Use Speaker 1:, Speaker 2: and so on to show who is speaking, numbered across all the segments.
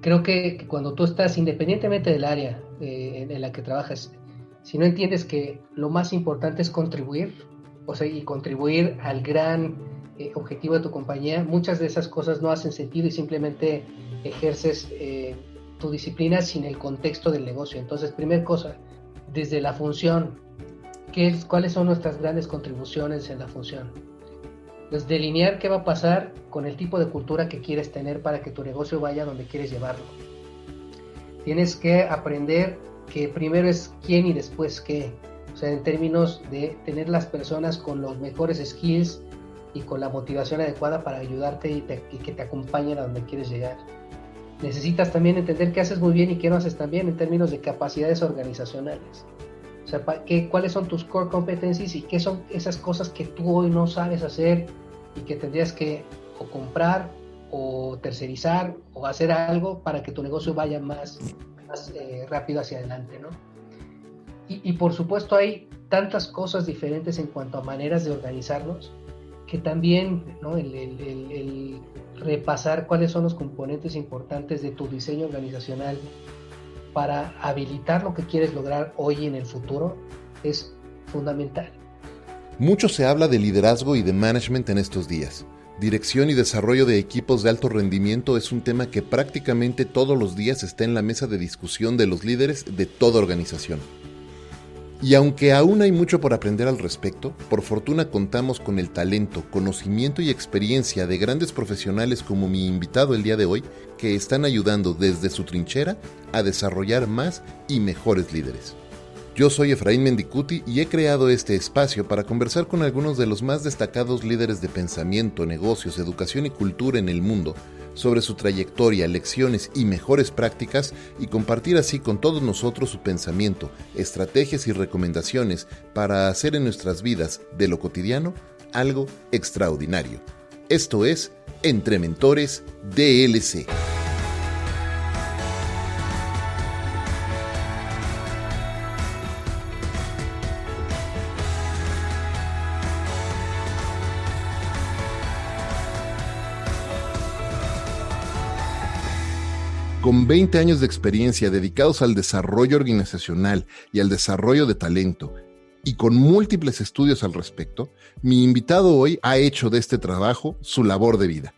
Speaker 1: creo que cuando tú estás, independientemente del área en la que trabajas, si no entiendes que lo más importante es contribuir, o sea, y contribuir al gran objetivo de tu compañía, muchas de esas cosas no hacen sentido y simplemente ejerces tu disciplina sin el contexto del negocio. Entonces, primer cosa, desde la función, ¿cuáles son nuestras grandes contribuciones en la función? Pues delinear qué va a pasar con el tipo de cultura que quieres tener para que tu negocio vaya donde quieres llevarlo. Tienes que aprender que primero es quién y después qué. O sea, en términos de tener las personas con los mejores skills y con la motivación adecuada para ayudarte y que te acompañen a donde quieres llegar. Necesitas también entender qué haces muy bien y qué no haces tan bien en términos de capacidades organizacionales. O sea, cuáles son tus core competencies y qué son esas cosas que tú hoy no sabes hacer y que tendrías que o comprar o tercerizar o hacer algo para que tu negocio vaya más rápido hacia adelante, ¿no? Y por supuesto hay tantas cosas diferentes en cuanto a maneras de organizarnos que también, ¿no? el repasar cuáles son los componentes importantes de tu diseño organizacional para habilitar lo que quieres lograr hoy y en el futuro es fundamental.
Speaker 2: Mucho se habla de liderazgo y de management en estos días. Dirección y desarrollo de equipos de alto rendimiento es un tema que prácticamente todos los días está en la mesa de discusión de los líderes de toda organización. Y aunque aún hay mucho por aprender al respecto, por fortuna contamos con el talento, conocimiento y experiencia de grandes profesionales como mi invitado el día de hoy, que están ayudando desde su trinchera a desarrollar más y mejores líderes. Yo soy Efraín Mendicuti y he creado este espacio para conversar con algunos de los más destacados líderes de pensamiento, negocios, educación y cultura en el mundo sobre su trayectoria, lecciones y mejores prácticas y compartir así con todos nosotros su pensamiento, estrategias y recomendaciones para hacer en nuestras vidas de lo cotidiano algo extraordinario. Esto es Entre Mentores DLC. Con 20 años de experiencia dedicados al desarrollo organizacional y al desarrollo de talento, y con múltiples estudios al respecto, mi invitado hoy ha hecho de este trabajo su labor de vida.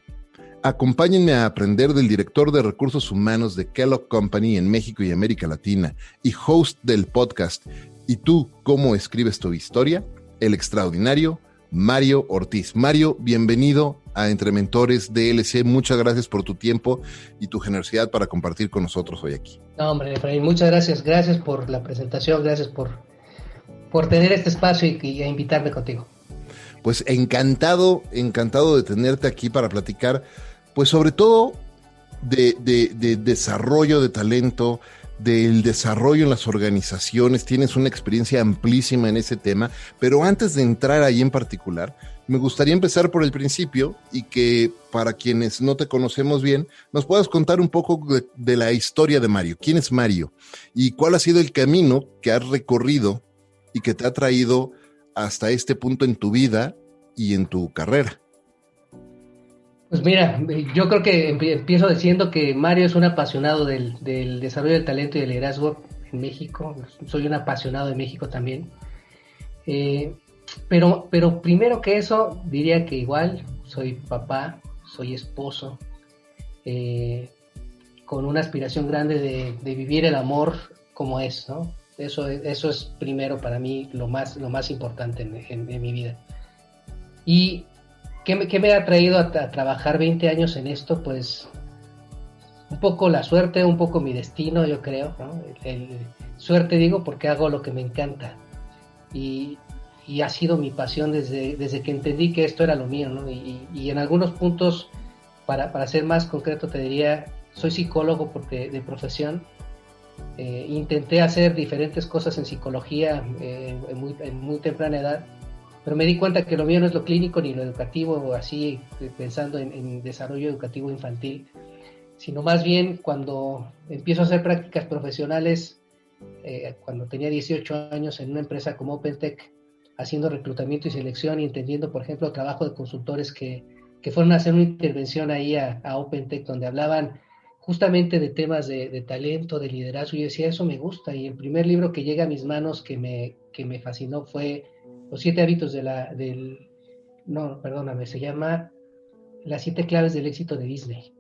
Speaker 2: Acompáñenme a aprender del director de recursos humanos de Kellogg Company en México y América Latina y host del podcast ¿Y tú cómo escribes tu historia?, el extraordinario Mario Ortiz. Mario, bienvenido a Entre Mentores DLC. Muchas gracias por tu tiempo y tu generosidad para compartir con nosotros hoy aquí.
Speaker 1: No, hombre, Efraín, muchas gracias. Gracias por la presentación, gracias por tener este espacio y a invitarme contigo.
Speaker 2: Pues encantado de tenerte aquí para platicar, pues sobre todo de desarrollo de talento, del desarrollo en las organizaciones. Tienes una experiencia amplísima en ese tema, pero antes de entrar ahí en particular, me gustaría empezar por el principio y que para quienes no te conocemos bien, nos puedas contar un poco de la historia de Mario. ¿Quién es Mario? ¿Y cuál ha sido el camino que has recorrido y que te ha traído hasta este punto en tu vida y en tu carrera?
Speaker 1: Pues mira, yo creo que empiezo diciendo que Mario es un apasionado del desarrollo del talento y del liderazgo en México. Soy un apasionado de México también. Pero primero que eso, diría que igual soy papá, soy esposo, con una aspiración grande de vivir el amor como es, ¿no? Eso es primero para mí lo más importante en mi vida. Y ¿qué me ha traído a trabajar 20 años en esto? Pues un poco la suerte, un poco mi destino, yo creo, ¿no? Suerte digo porque hago lo que me encanta y ha sido mi pasión desde que entendí que esto era lo mío, ¿no? Y en algunos puntos, para ser más concreto, te diría, soy psicólogo de profesión. Intenté hacer diferentes cosas en psicología en muy temprana edad, pero me di cuenta que lo mío no es lo clínico ni lo educativo, o así pensando en desarrollo educativo infantil, sino más bien cuando empiezo a hacer prácticas profesionales, cuando tenía 18 años en una empresa como OpenTech, haciendo reclutamiento y selección y entendiendo, por ejemplo, trabajo de consultores que fueron a hacer una intervención ahí a OpenTech, donde hablaban justamente de temas de talento, de liderazgo. Yo decía, eso me gusta. Y el primer libro que llega a mis manos que me fascinó fue Los 7 hábitos no, perdóname, se llama Las 7 claves del éxito de Disney.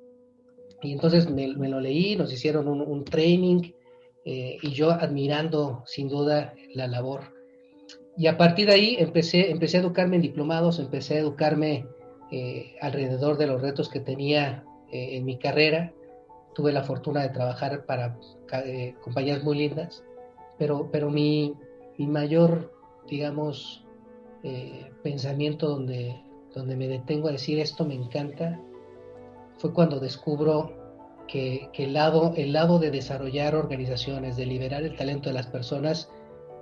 Speaker 1: Y entonces me lo leí, nos hicieron un training, y yo admirando sin duda la labor. Y a partir de ahí empecé a educarme en diplomados, empecé a educarme alrededor de los retos que tenía en mi carrera. Tuve la fortuna de trabajar para compañías muy lindas, pero mi mayor, digamos, pensamiento donde me detengo a decir esto me encanta, fue cuando descubro que el lado de desarrollar organizaciones, de liberar el talento de las personas,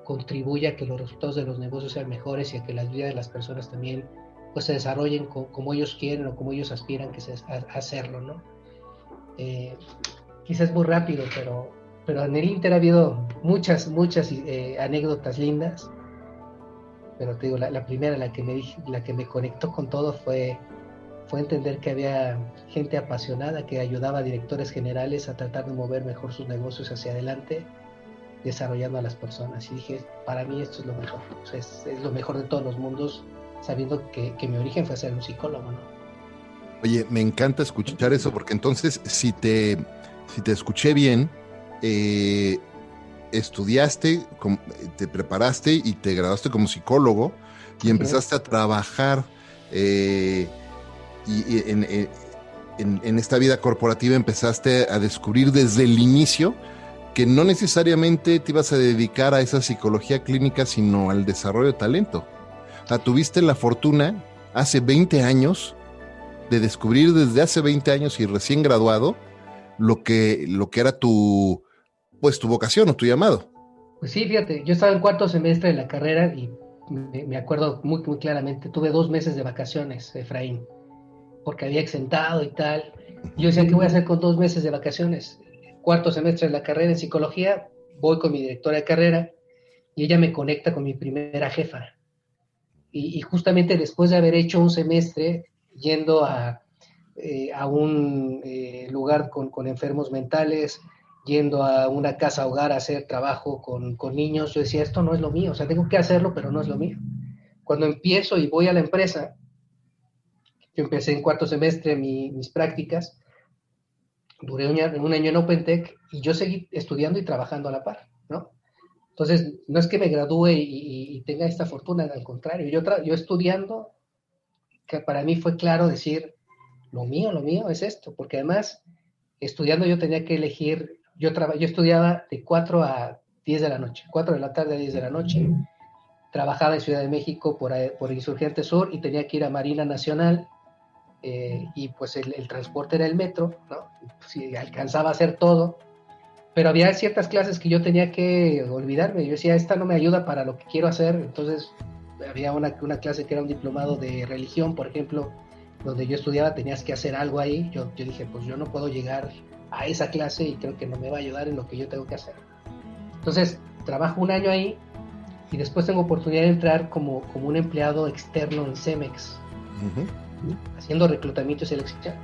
Speaker 1: contribuye a que los resultados de los negocios sean mejores y a que las vidas de las personas también pues se desarrollen como ellos quieren o como ellos aspiran a hacerlo, ¿no? Quizás es muy rápido, pero en el Inter ha habido muchas anécdotas lindas, pero te digo, la primera, la que me conectó con todo fue entender que había gente apasionada que ayudaba a directores generales a tratar de mover mejor sus negocios hacia adelante, desarrollando a las personas. Y dije, para mí esto es lo mejor, o sea, es lo mejor de todos los mundos, sabiendo que mi origen fue ser un psicólogo, ¿no?
Speaker 2: Oye, me encanta escuchar eso, porque entonces, si te escuché bien, estudiaste, te preparaste y te graduaste como psicólogo y empezaste a trabajar y en esta vida corporativa empezaste a descubrir desde el inicio que no necesariamente te ibas a dedicar a esa psicología clínica, sino al desarrollo de talento. O sea, tuviste la fortuna hace 20 años de descubrir desde hace 20 años y recién graduado lo que era tu vocación o tu llamado.
Speaker 1: Pues sí, fíjate, yo estaba en 4º semestre de la carrera y me acuerdo muy, muy claramente, tuve 2 meses de vacaciones, Efraín, porque había exentado y tal. Yo decía, ¿qué voy a hacer con 2 meses de vacaciones? 4º semestre de la carrera en psicología, voy con mi directora de carrera y ella me conecta con mi primera jefa. Y justamente después de haber hecho un semestre yendo a un lugar con enfermos mentales, yendo a una casa hogar a hacer trabajo con niños, yo decía, esto no es lo mío, o sea, tengo que hacerlo, pero no es lo mío. Cuando empiezo y voy a la empresa, yo empecé en 4º semestre mis prácticas, duré un año en OpenTech y yo seguí estudiando y trabajando a la par, ¿no? Entonces, no es que me gradúe y tenga esta fortuna, al contrario, yo estudiando, que para mí fue claro decir, lo mío es esto, porque además, estudiando yo tenía que elegir, yo estudiaba de 4 a 10 de la noche, 4 de la tarde a 10 de la noche, trabajaba en Ciudad de México por Insurgente Sur y tenía que ir a Marina Nacional, y pues el transporte era el metro, ¿no? Sí, alcanzaba a hacer todo, pero había ciertas clases que yo tenía que olvidarme. Yo decía, esta no me ayuda para lo que quiero hacer. Entonces había una clase que era un diplomado de religión, por ejemplo, donde yo estudiaba, tenías que hacer algo ahí. Yo dije, pues yo no puedo llegar a esa clase y creo que no me va a ayudar en lo que yo tengo que hacer. Entonces trabajo un año ahí y después tengo oportunidad de entrar como un empleado externo en Cemex, haciendo reclutamiento y selección.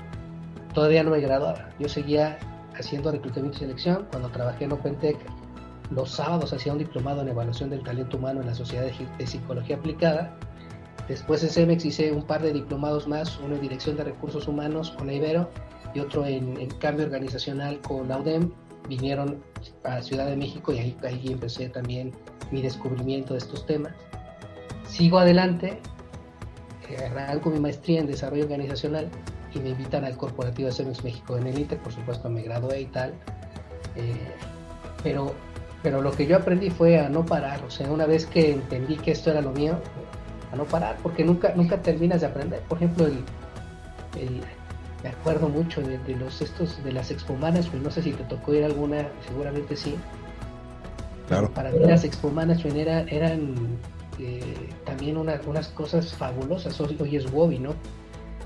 Speaker 1: Todavía no me graduaba, yo seguía haciendo reclutamiento y selección. Cuando trabajé en OpenTech, los sábados hacía un diplomado en evaluación del talento humano en la Sociedad de Psicología Aplicada. Después en Cemex hice un par de diplomados más, uno en Dirección de Recursos Humanos con Ibero y otro en Cambio Organizacional con la UDEM. Vinieron a Ciudad de México y ahí empecé también mi descubrimiento de estos temas. Sigo adelante, arranco mi maestría en Desarrollo Organizacional y me invitan al corporativo de Cemex México en el Inter. Por supuesto me gradué y tal, pero lo que yo aprendí fue a no parar. O sea, una vez que entendí que esto era lo mío, a no parar, porque nunca terminas de aprender. Por ejemplo, me acuerdo mucho de las Expo Management, no sé si te tocó ir a alguna, seguramente sí.
Speaker 2: Claro.
Speaker 1: Para mí las Expo Management eran también unas cosas fabulosas. Hoy es Wobby, ¿no?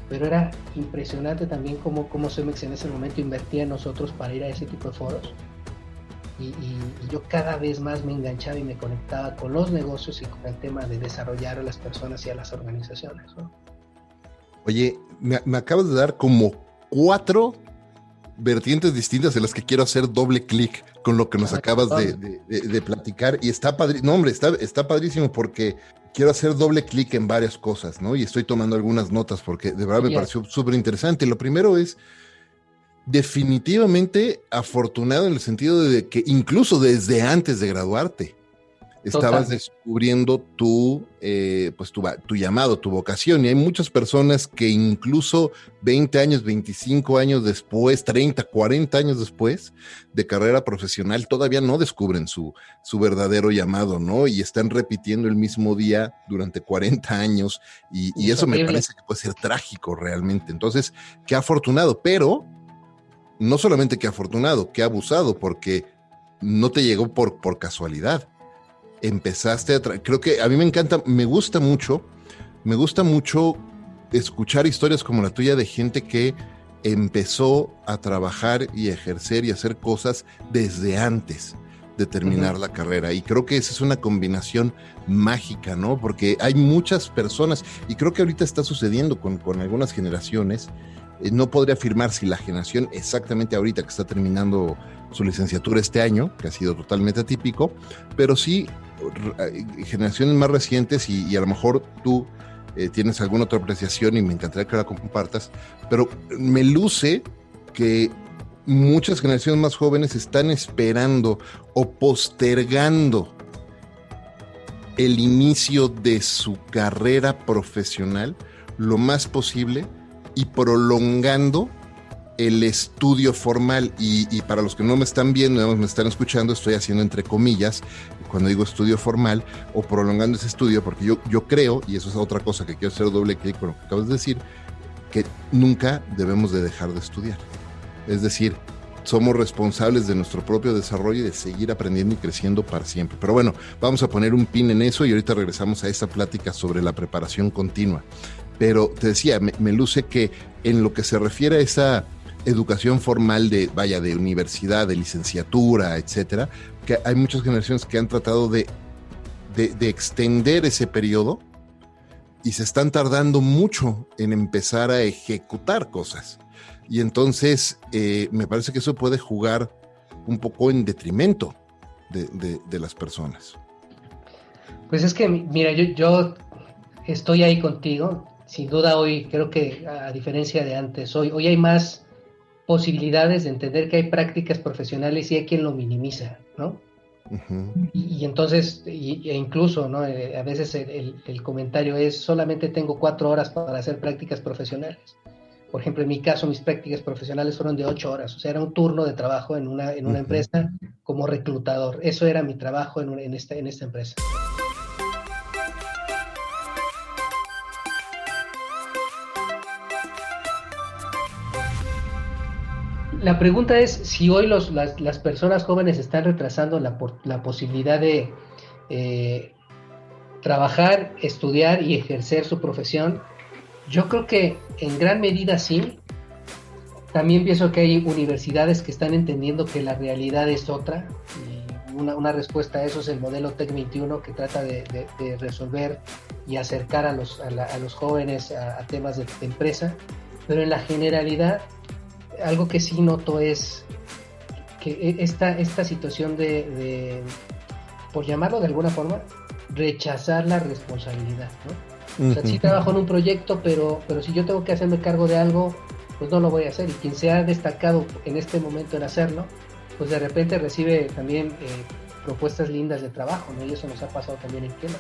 Speaker 1: Pero era impresionante también cómo Cemex en ese momento invertía en nosotros para ir a ese tipo de foros. Y yo cada vez más me enganchaba y me conectaba con los negocios y con el tema de desarrollar a las personas y a las organizaciones, ¿no?
Speaker 2: Oye, me acabas de dar como 4 vertientes distintas en las que quiero hacer doble clic con lo que nos acabas de platicar, y está padrísimo, no, hombre, está padrísimo porque quiero hacer doble clic en varias cosas, ¿no? Y estoy tomando algunas notas porque de verdad me pareció súper interesante. Lo primero es definitivamente afortunado en el sentido de que incluso desde antes de graduarte estabas descubriendo tu llamado, tu vocación, y hay muchas personas que incluso 20 años, 25 años después, 30, 40 años después de carrera profesional todavía no descubren su verdadero llamado, ¿no? Y están repitiendo el mismo día durante 40 años y eso me parece que puede ser trágico realmente. Entonces, qué afortunado, pero no solamente qué afortunado, qué abusado, porque no te llegó por casualidad. Empezaste creo que a mí me gusta mucho escuchar historias como la tuya de gente que empezó a trabajar y ejercer y hacer cosas desde antes de terminar la carrera, y creo que esa es una combinación mágica, ¿no? Porque hay muchas personas, y creo que ahorita está sucediendo con algunas generaciones. No podría afirmar si la generación exactamente ahorita que está terminando su licenciatura este año, que ha sido totalmente atípico, pero sí generaciones más recientes, y a lo mejor tú tienes alguna otra apreciación y me encantaría que la compartas, pero me luce que muchas generaciones más jóvenes están esperando o postergando el inicio de su carrera profesional lo más posible y prolongando el estudio formal, y para los que no me están viendo, me están escuchando, estoy haciendo entre comillas cuando digo estudio formal, o prolongando ese estudio, porque yo creo, y eso es otra cosa que quiero hacer doble clic con lo que acabas de decir, que nunca debemos de dejar de estudiar. Es decir, somos responsables de nuestro propio desarrollo y de seguir aprendiendo y creciendo para siempre. Pero bueno, vamos a poner un pin en eso y ahorita regresamos a esta plática sobre la preparación continua. Pero te decía, me luce que en lo que se refiere a esa educación formal de universidad, de licenciatura, etcétera, que hay muchas generaciones que han tratado de extender ese periodo y se están tardando mucho en empezar a ejecutar cosas. Y entonces me parece que eso puede jugar un poco en detrimento de las personas.
Speaker 1: Pues es que, mira, yo estoy ahí contigo. Sin duda hoy, creo que a diferencia de antes, hoy hay más posibilidades de entender que hay prácticas profesionales y hay quien lo minimiza, ¿no? Uh-huh. Y entonces, e incluso, ¿no? A veces el comentario es, solamente tengo 4 horas para hacer prácticas profesionales. Por ejemplo, en mi caso, mis prácticas profesionales fueron de 8 horas, o sea, era un turno de trabajo en una uh-huh. empresa como reclutador. Eso era mi trabajo en esta empresa. La pregunta es si hoy las personas jóvenes están retrasando la posibilidad de trabajar, estudiar y ejercer su profesión. Yo creo que en gran medida sí. También pienso que hay universidades que están entendiendo que la realidad es otra. Y una respuesta a eso es el modelo Tech 21, que trata de resolver y acercar a los jóvenes a temas de empresa. Pero en la generalidad, algo que sí noto es que esta situación de, por llamarlo de alguna forma, rechazar la responsabilidad, ¿no? Uh-huh. O sea, sí trabajo en un proyecto, pero si yo tengo que hacerme cargo de algo, pues no lo voy a hacer. Y quien se ha destacado en este momento en hacerlo, pues de repente recibe también propuestas lindas de trabajo, ¿no? Y eso nos ha pasado también en Kema.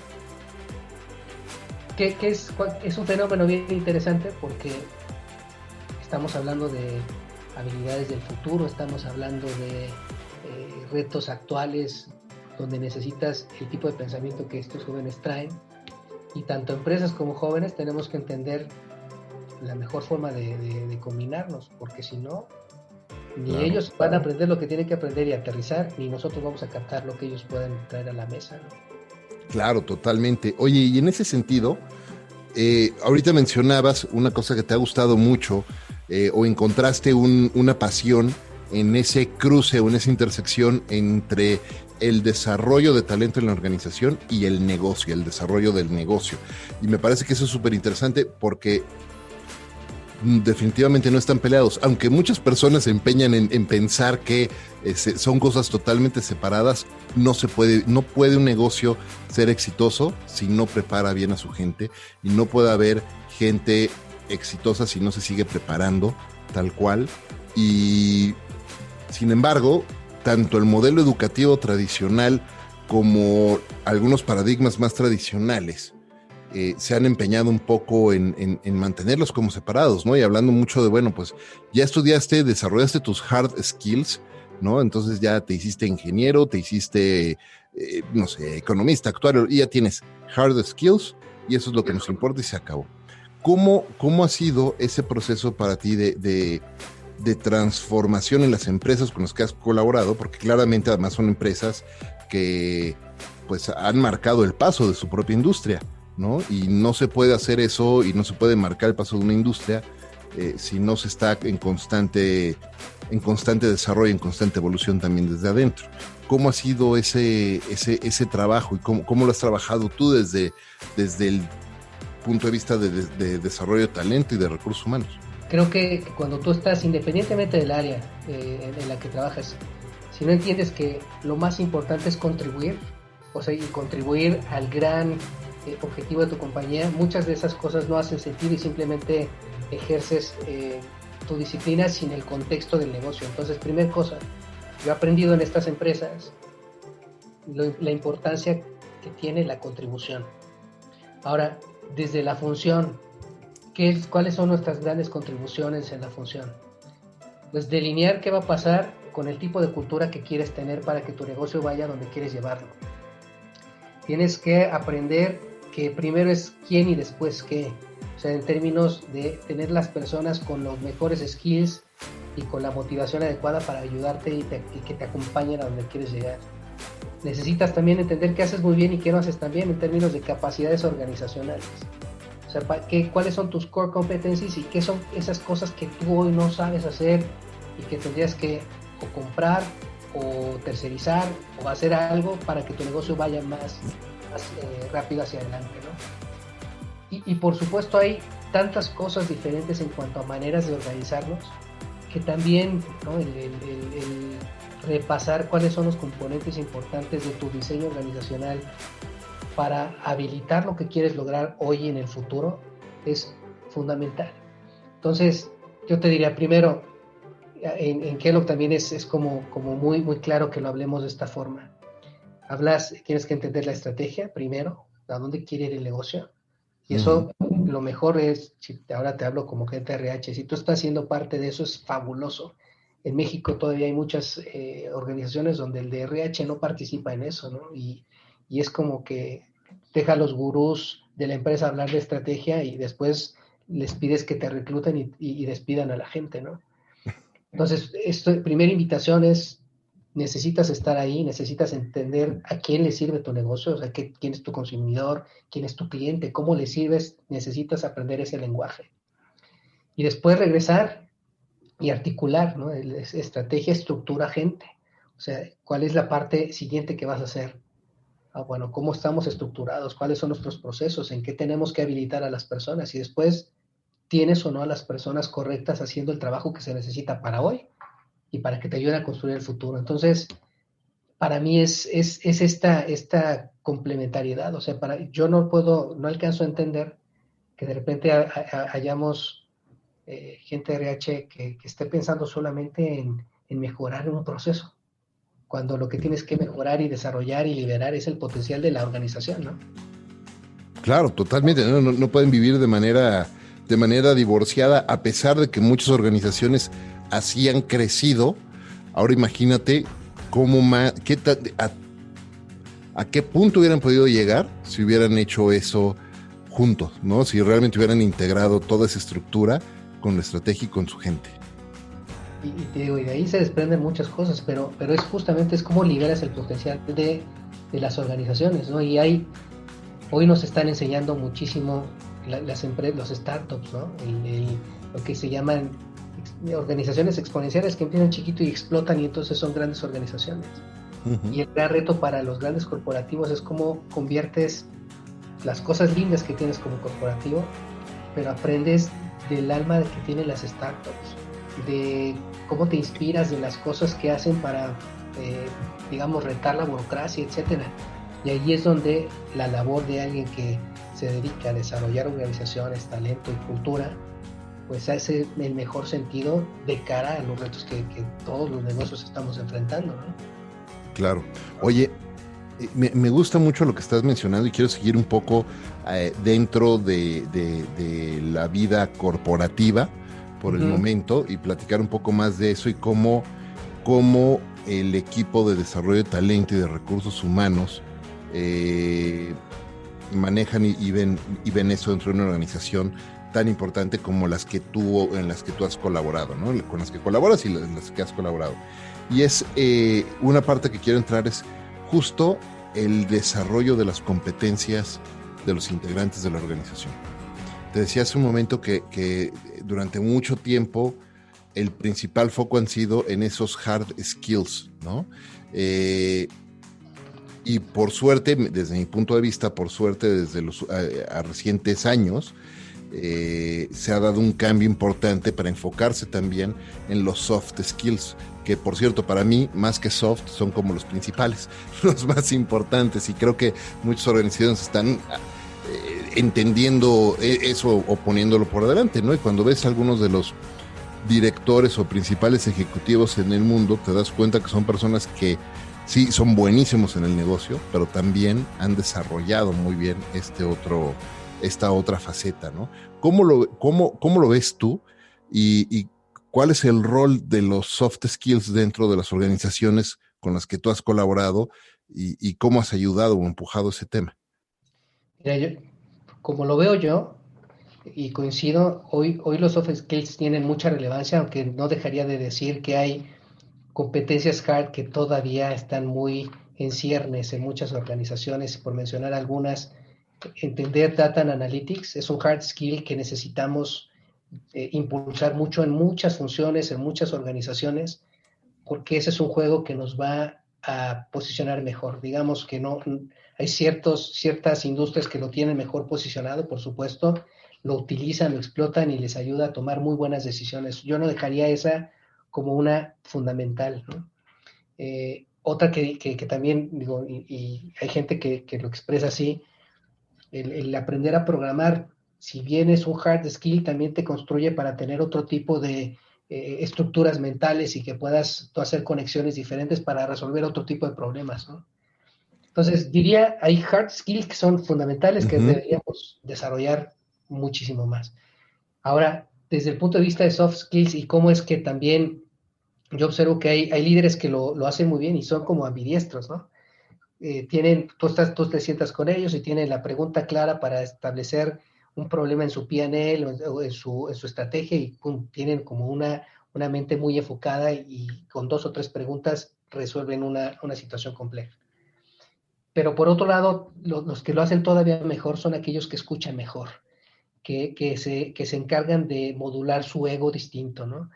Speaker 1: Que es un fenómeno bien interesante porque estamos hablando de habilidades del futuro, estamos hablando de retos actuales donde necesitas el tipo de pensamiento que estos jóvenes traen, y tanto empresas como jóvenes tenemos que entender la mejor forma de combinarnos, porque si no, ni ellos van a aprender lo que tienen que aprender y aterrizar, ni nosotros vamos a captar lo que ellos pueden traer a la mesa, ¿no?
Speaker 2: Claro, totalmente. Oye, y en ese sentido, ahorita mencionabas una cosa que te ha gustado mucho, o encontraste una pasión en ese cruce o en esa intersección entre el desarrollo de talento en la organización y el negocio, el desarrollo del negocio. Y me parece que eso es súper interesante porque definitivamente no están peleados, aunque muchas personas se empeñan en pensar que son cosas totalmente separadas. No puede un negocio ser exitoso si no prepara bien a su gente, y no puede haber gente exitosa si no se sigue preparando tal cual. Y sin embargo, tanto el modelo educativo tradicional como algunos paradigmas más tradicionales se han empeñado un poco en mantenerlos como separados, ¿no? Y hablando mucho de, bueno, pues ya estudiaste, desarrollaste tus hard skills, ¿no? Entonces ya te hiciste ingeniero, te hiciste, no sé, economista, actuario, y ya tienes hard skills, y eso es lo que nos importa y se acabó. ¿Cómo ha sido ese proceso para ti de transformación en las empresas con las que has colaborado? Porque claramente además son empresas que pues han marcado el paso de su propia industria, ¿no? Y no se puede hacer eso, y no se puede marcar el paso de una industria si no se está en constante desarrollo, en constante evolución también desde adentro. ¿Cómo ha sido ese trabajo, y cómo lo has trabajado tú desde el punto de vista de desarrollo de talento y de recursos humanos?
Speaker 1: Creo que cuando tú estás, independientemente del área en la que trabajas, si no entiendes que lo más importante es contribuir, o sea, y contribuir al gran objetivo de tu compañía, muchas de esas cosas no hacen sentido y simplemente ejerces tu disciplina sin el contexto del negocio. Entonces, primera cosa, yo he aprendido en estas empresas la importancia que tiene la contribución. Ahora, desde la función, ¿cuáles son nuestras grandes contribuciones en la función? Pues delinear qué va a pasar con el tipo de cultura que quieres tener para que tu negocio vaya donde quieres llevarlo. Tienes que aprender que primero es quién y después qué. O sea, en términos de tener las personas con los mejores skills y con la motivación adecuada para ayudarte y que te acompañen a donde quieres llegar. Necesitas también entender qué haces muy bien y qué no haces tan bien en términos de capacidades organizacionales. O sea, cuáles son tus core competencies y qué son esas cosas que tú hoy no sabes hacer y que tendrías que o comprar o tercerizar o hacer algo para que tu negocio vaya más rápido hacia adelante, ¿no? Y por supuesto hay tantas cosas diferentes en cuanto a maneras de organizarnos que también, ¿no? el repasar cuáles son los componentes importantes de tu diseño organizacional para habilitar lo que quieres lograr hoy y en el futuro es fundamental. Entonces, yo te diría primero, en Kellogg también es como muy, muy claro que lo hablemos de esta forma. Tienes que entender la estrategia primero, a dónde quiere ir el negocio. Y eso, lo mejor es, si ahora te hablo como gente de RH, si tú estás siendo parte de eso, es fabuloso. En México todavía hay muchas organizaciones donde el de RH no participa en eso, ¿no? Y es como que deja a los gurús de la empresa hablar de estrategia y después les pides que te recluten y despidan a la gente, ¿no? Entonces, primera invitación es, necesitas estar ahí, necesitas entender a quién le sirve tu negocio, o sea, quién es tu consumidor, quién es tu cliente, cómo le sirves, necesitas aprender ese lenguaje. Y después regresar y articular, ¿no? Estrategia, estructura, gente. O sea, ¿cuál es la parte siguiente que vas a hacer? Bueno, ¿cómo estamos estructurados? ¿Cuáles son nuestros procesos? ¿En qué tenemos que habilitar a las personas? Y después, ¿tienes o no a las personas correctas haciendo el trabajo que se necesita para hoy y para que te ayuden a construir el futuro? Entonces, para mí es esta complementariedad. O sea, yo no alcanzo a entender que de repente hayamos gente de RH que esté pensando solamente en mejorar un proceso, cuando lo que tienes que mejorar y desarrollar y liberar es el potencial de la organización, ¿no?
Speaker 2: Claro, totalmente. No pueden vivir de manera divorciada, a pesar de que muchas organizaciones así han crecido. Ahora imagínate a qué punto hubieran podido llegar si hubieran hecho eso juntos, ¿no? Si realmente hubieran integrado toda esa estructura con la estrategia y con su gente.
Speaker 1: Y te digo, y de ahí se desprenden muchas cosas, pero es justamente cómo liberas el potencial de las organizaciones, ¿no? Y hoy nos están enseñando muchísimo las empresas, los startups, ¿no? Lo que se llaman organizaciones exponenciales que empiezan chiquito y explotan y entonces son grandes organizaciones. Uh-huh. Y el gran reto para los grandes corporativos es cómo conviertes las cosas lindas que tienes como corporativo, pero aprendes del alma que tienen las startups, de cómo te inspiras de las cosas que hacen para, digamos, retar la burocracia, etcétera. Y ahí es donde la labor de alguien que se dedica a desarrollar organizaciones, talento y cultura, pues hace el mejor sentido de cara a los retos que todos los negocios estamos enfrentando, ¿no?
Speaker 2: Claro. Oye, me gusta mucho lo que estás mencionando y quiero seguir un poco dentro de la vida corporativa por el momento y platicar un poco más de eso y cómo el equipo de desarrollo de talento y de recursos humanos manejan y ven eso dentro de una organización tan importante como en las que tú has colaborado, ¿no? Con las que colaboras y las que has colaborado. Y es una parte que quiero entrar es justo el desarrollo de las competencias de los integrantes de la organización. Te decía hace un momento que durante mucho tiempo el principal foco han sido en esos hard skills, ¿no? Y por suerte, desde mi punto de vista, desde los recientes años, se ha dado un cambio importante para enfocarse también en los soft skills, que por cierto, para mí, más que soft, son como los principales, los más importantes, y creo que muchas organizaciones están entendiendo eso o poniéndolo por delante, ¿no? Y cuando ves algunos de los directores o principales ejecutivos en el mundo, te das cuenta que son personas que sí son buenísimos en el negocio, pero también han desarrollado muy bien esta otra faceta, ¿no? ¿Cómo lo ves tú y cuál es el rol de los soft skills dentro de las organizaciones con las que tú has colaborado y cómo has ayudado o empujado ese tema?
Speaker 1: Mira, como lo veo yo, y coincido, hoy los soft skills tienen mucha relevancia, aunque no dejaría de decir que hay competencias hard que todavía están muy en ciernes en muchas organizaciones. Por mencionar algunas, entender data and analytics es un hard skill que necesitamos impulsar mucho en muchas funciones, en muchas organizaciones, porque ese es un juego que nos va a posicionar mejor. Digamos que no hay ciertas industrias que lo tienen mejor posicionado, por supuesto, lo utilizan, lo explotan y les ayuda a tomar muy buenas decisiones. Yo no dejaría esa como una fundamental, ¿no? Otra que también, digo, y hay gente que lo expresa así, el aprender a programar, si bien es un hard skill, también te construye para tener otro tipo de estructuras mentales y que puedas tú hacer conexiones diferentes para resolver otro tipo de problemas, ¿no? Entonces, diría, hay hard skills que son fundamentales que deberíamos desarrollar muchísimo más. Ahora, desde el punto de vista de soft skills y cómo es que también yo observo que hay líderes que lo hacen muy bien y son como ambidiestros, ¿no? Tú te sientas con ellos y tienen la pregunta clara para establecer un problema en su P&L o en su estrategia y pum, tienen como una mente muy enfocada y con 2 o 3 preguntas resuelven una situación compleja. Pero por otro lado, los que lo hacen todavía mejor son aquellos que escuchan mejor, que se encargan de modular su ego distinto, ¿no?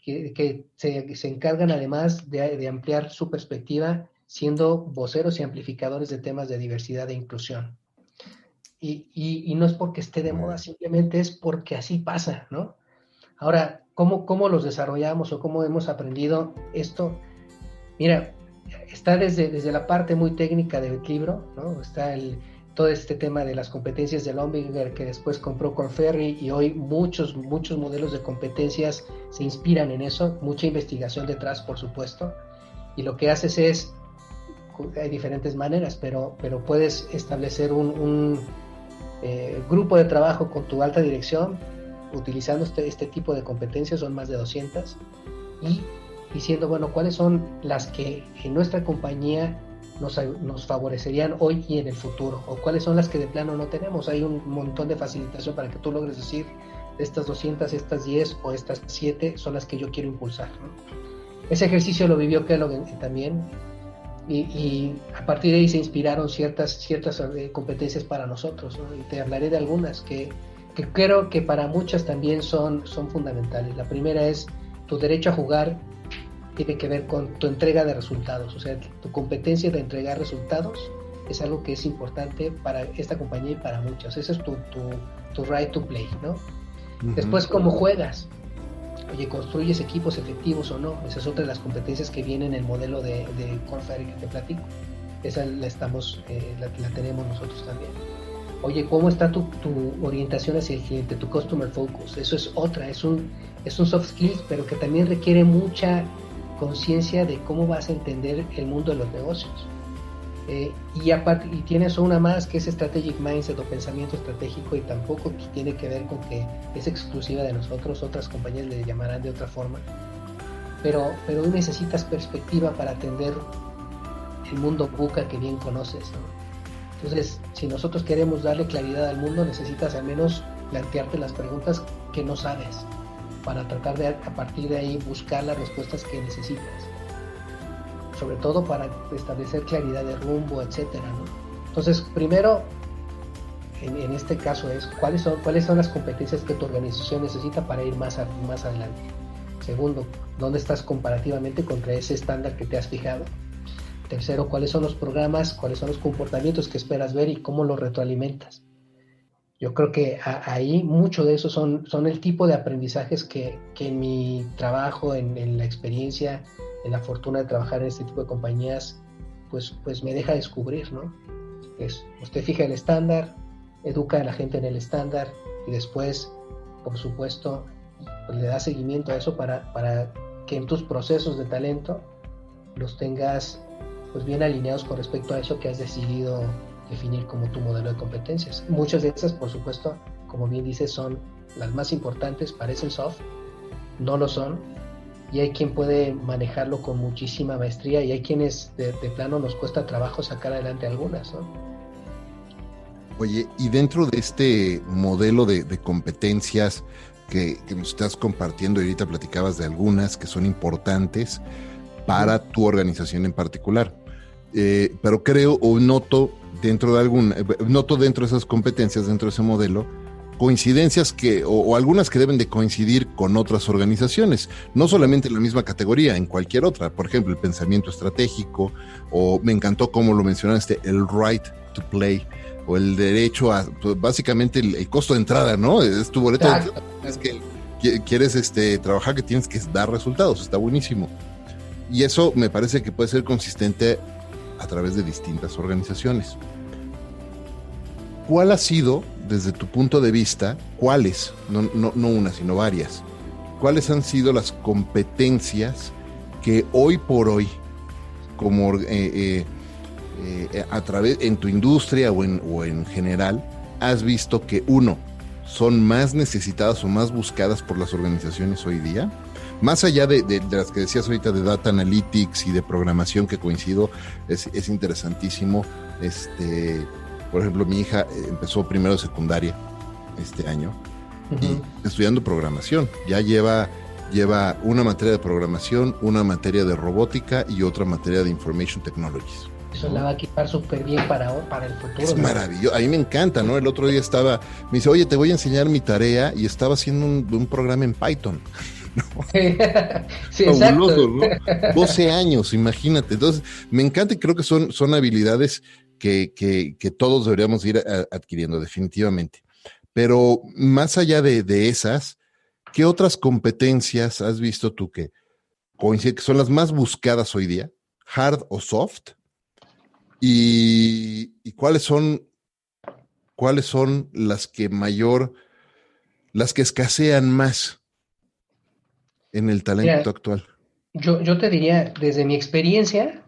Speaker 1: Que se encargan además de ampliar su perspectiva siendo voceros y amplificadores de temas de diversidad e inclusión. Y no es porque esté de moda, simplemente es porque así pasa, ¿no? Ahora, ¿cómo los desarrollamos o cómo hemos aprendido esto? Mira, está desde la parte muy técnica del libro, ¿no? Está todo este tema de las competencias de Lombinger que después compró Korn Ferry y hoy muchos modelos de competencias se inspiran en eso, mucha investigación detrás, por supuesto, y lo que haces es, hay diferentes maneras, pero puedes establecer un grupo de trabajo con tu alta dirección utilizando este tipo de competencias, son más de 200, y diciendo, bueno, cuáles son las que en nuestra compañía nos favorecerían hoy y en el futuro, o cuáles son las que de plano no tenemos. Hay un montón de facilitación para que tú logres decir, de estas 200, estas 10 o estas 7 son las que yo quiero impulsar, ¿no? Ese ejercicio lo vivió Kellogg también, y a partir de ahí se inspiraron ciertas competencias para nosotros, ¿no? Y te hablaré de algunas que creo que para muchas también son fundamentales. La primera es tu derecho a jugar. Tiene que ver con tu entrega de resultados, o sea, tu competencia de entregar resultados es algo que es importante para esta compañía y para muchas. Ese es tu right to play, ¿no? Después, ¿cómo juegas? Oye, ¿construyes equipos efectivos o no? Esa es otra de las competencias que viene en el modelo de Korn Ferry que te platico. Esa la tenemos nosotros también. Oye, ¿cómo está tu orientación hacia el cliente, tu customer focus? Eso es otra, es un soft skills, pero que también requiere mucha conciencia de cómo vas a entender el mundo de los negocios. Y aparte, y tienes una más que es strategic mindset o pensamiento estratégico, y tampoco tiene que ver con que es exclusiva de nosotros, otras compañías le llamarán de otra forma, pero hoy necesitas perspectiva para atender el mundo VUCA que bien conoces, ¿no? Entonces, si nosotros queremos darle claridad al mundo, necesitas al menos plantearte las preguntas que no sabes, para tratar de a partir de ahí buscar las respuestas que necesitas, sobre todo para establecer claridad de rumbo, etcétera, ¿no? Entonces, primero, en este caso es cuáles son las competencias que tu organización necesita para ir más adelante. Segundo, ¿dónde estás comparativamente contra ese estándar que te has fijado? Tercero, ¿cuáles son los programas, cuáles son los comportamientos que esperas ver y cómo los retroalimentas? Yo creo que ahí mucho de eso son el tipo de aprendizajes que en mi trabajo, en la experiencia, en la fortuna de trabajar en este tipo de compañías, pues me deja descubrir, ¿no? Usted fija el estándar, educa a la gente en el estándar y después, por supuesto, pues le da seguimiento a eso para que en tus procesos de talento los tengas pues bien alineados con respecto a eso que has decidido definir como tu modelo de competencias. Muchas de esas, por supuesto, como bien dices, son las más importantes, parecen soft, no lo son, y hay quien puede manejarlo con muchísima maestría y hay quienes de plano nos cuesta trabajo sacar adelante algunas, ¿no?
Speaker 2: Oye, y dentro de este modelo de competencias que nos estás compartiendo, y ahorita platicabas de algunas que son importantes para tu organización en particular, pero creo o noto dentro de esas competencias, dentro de ese modelo, coincidencias o algunas que deben de coincidir con otras organizaciones, no solamente en la misma categoría, en cualquier otra. Por ejemplo, el pensamiento estratégico, o me encantó como lo mencionaste, el right to play, o el derecho a, pues, básicamente el costo de entrada, ¿no? Es tu boleto de entrada, es que quieres trabajar, que tienes que dar resultados, está buenísimo. Y eso me parece que puede ser consistente a través de distintas organizaciones. ¿Cuál ha sido, desde tu punto de vista, cuáles, no una, sino varias, cuáles han sido las competencias que hoy por hoy, como a través en tu industria o en general, has visto que son más necesitadas o más buscadas por las organizaciones hoy día? Más allá de las que decías ahorita de data analytics y de programación, que coincido, es interesantísimo. Por ejemplo, mi hija empezó primero de secundaria este año, y estudiando programación. Ya lleva una materia de programación, una materia de robótica y otra materia de information technologies.
Speaker 1: Eso la va a equipar súper bien para el futuro.
Speaker 2: Es maravilloso, a mí me encanta, ¿no? El otro día me dice, oye, te voy a enseñar mi tarea, y estaba haciendo un programa en Python. ¿No?
Speaker 1: Sí,
Speaker 2: fabuloso, ¿no? 12 años, imagínate. Entonces, me encanta, y creo que son habilidades que todos deberíamos ir adquiriendo, definitivamente. Pero más allá de esas, ¿qué otras competencias has visto tú que coinciden, que son las más buscadas hoy día, hard o soft? ¿Y cuáles son las que escasean más en el talento actual?
Speaker 1: Yo te diría, desde mi experiencia,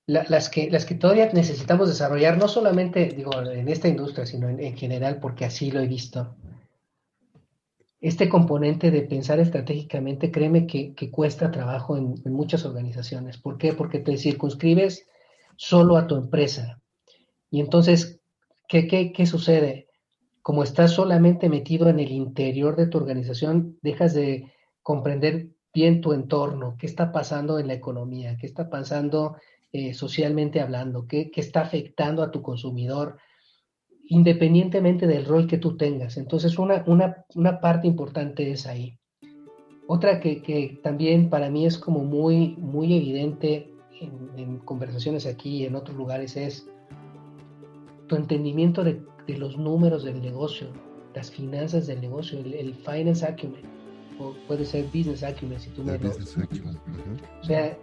Speaker 1: las que todavía necesitamos desarrollar, no solamente digo en esta industria, sino en general, porque así lo he visto. Este componente de pensar estratégicamente, créeme que cuesta trabajo en muchas organizaciones. ¿Por qué? Porque te circunscribes solo a tu empresa. Y entonces, ¿qué sucede? Como estás solamente metido en el interior de tu organización, dejas de comprender bien tu entorno, qué está pasando en la economía, qué está pasando socialmente hablando, qué está afectando a tu consumidor, independientemente del rol que tú tengas. Entonces, una parte importante es ahí. Otra que también para mí es como muy, muy evidente en conversaciones aquí y en otros lugares, es tu entendimiento de los números del negocio. las finanzas del negocio, el finance acumen, o puede ser business acumen si tú me lo... O sea,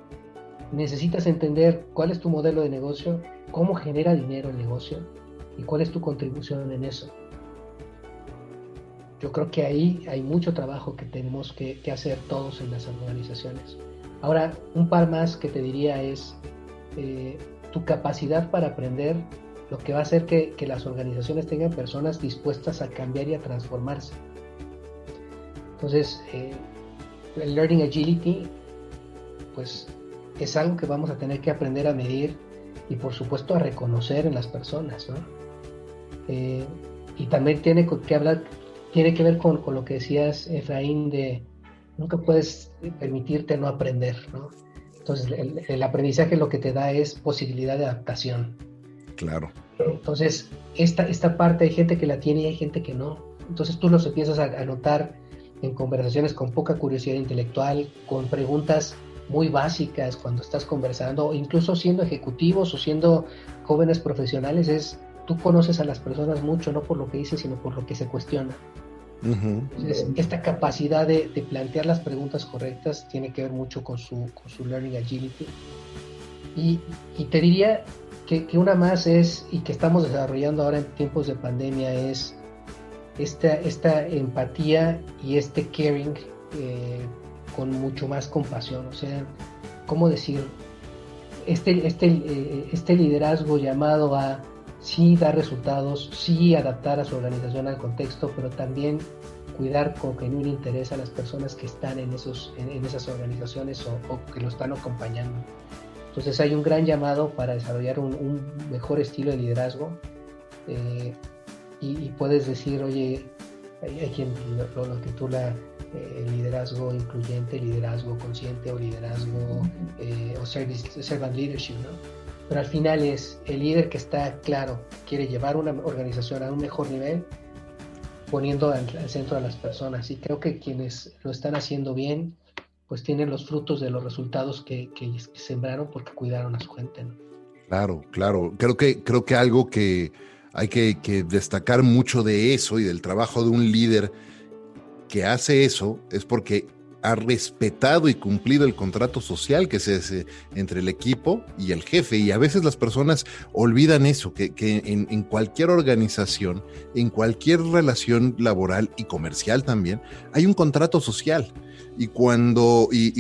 Speaker 1: necesitas entender cuál es tu modelo de negocio, cómo genera dinero el negocio y cuál es tu contribución en eso. Yo creo que ahí hay mucho trabajo que tenemos que hacer todos en las organizaciones. Ahora, un par más que te diría es tu capacidad para aprender, lo que va a hacer que las organizaciones tengan personas dispuestas a cambiar y a transformarse. Entonces, el Learning Agility, pues es algo que vamos a tener que aprender a medir y por supuesto a reconocer en las personas, ¿no? Y también tiene que ver con lo que decías, Efraín, de nunca puedes permitirte no aprender, ¿no? Entonces el aprendizaje lo que te da es posibilidad de adaptación.
Speaker 2: Claro.
Speaker 1: Entonces esta parte hay gente que la tiene y hay gente que no. Entonces tú los empiezas a notar en conversaciones con poca curiosidad intelectual, con preguntas muy básicas cuando estás conversando, o incluso siendo ejecutivos o siendo jóvenes profesionales, tú conoces a las personas mucho, no por lo que dicen, sino por lo que se cuestiona. Uh-huh. Entonces, esta capacidad de plantear las preguntas correctas tiene que ver mucho con su Learning Agility. Y te diría que una más es, y que estamos desarrollando ahora en tiempos de pandemia, es esta empatía y este caring con mucho más compasión. O sea, ¿cómo decir? Este liderazgo llamado a sí dar resultados, sí adaptar a su organización al contexto, pero también cuidar con genuino interés a las personas que están en esas organizaciones o que lo están acompañando. Entonces hay un gran llamado para desarrollar un mejor estilo de liderazgo y puedes decir, oye, hay quien lo titula liderazgo incluyente, liderazgo consciente o liderazgo o servant leadership, ¿no? Pero al final es el líder que está claro, quiere llevar una organización a un mejor nivel, poniendo al centro a las personas. Y creo que quienes lo están haciendo bien, pues tienen los frutos de los resultados que sembraron porque cuidaron a su gente, ¿no?
Speaker 2: Claro. Creo que algo que hay que destacar mucho de eso y del trabajo de un líder que hace eso es porque ha respetado y cumplido el contrato social que se hace entre el equipo y el jefe, y a veces las personas olvidan eso, que en cualquier organización, en cualquier relación laboral y comercial también, hay un contrato social. Y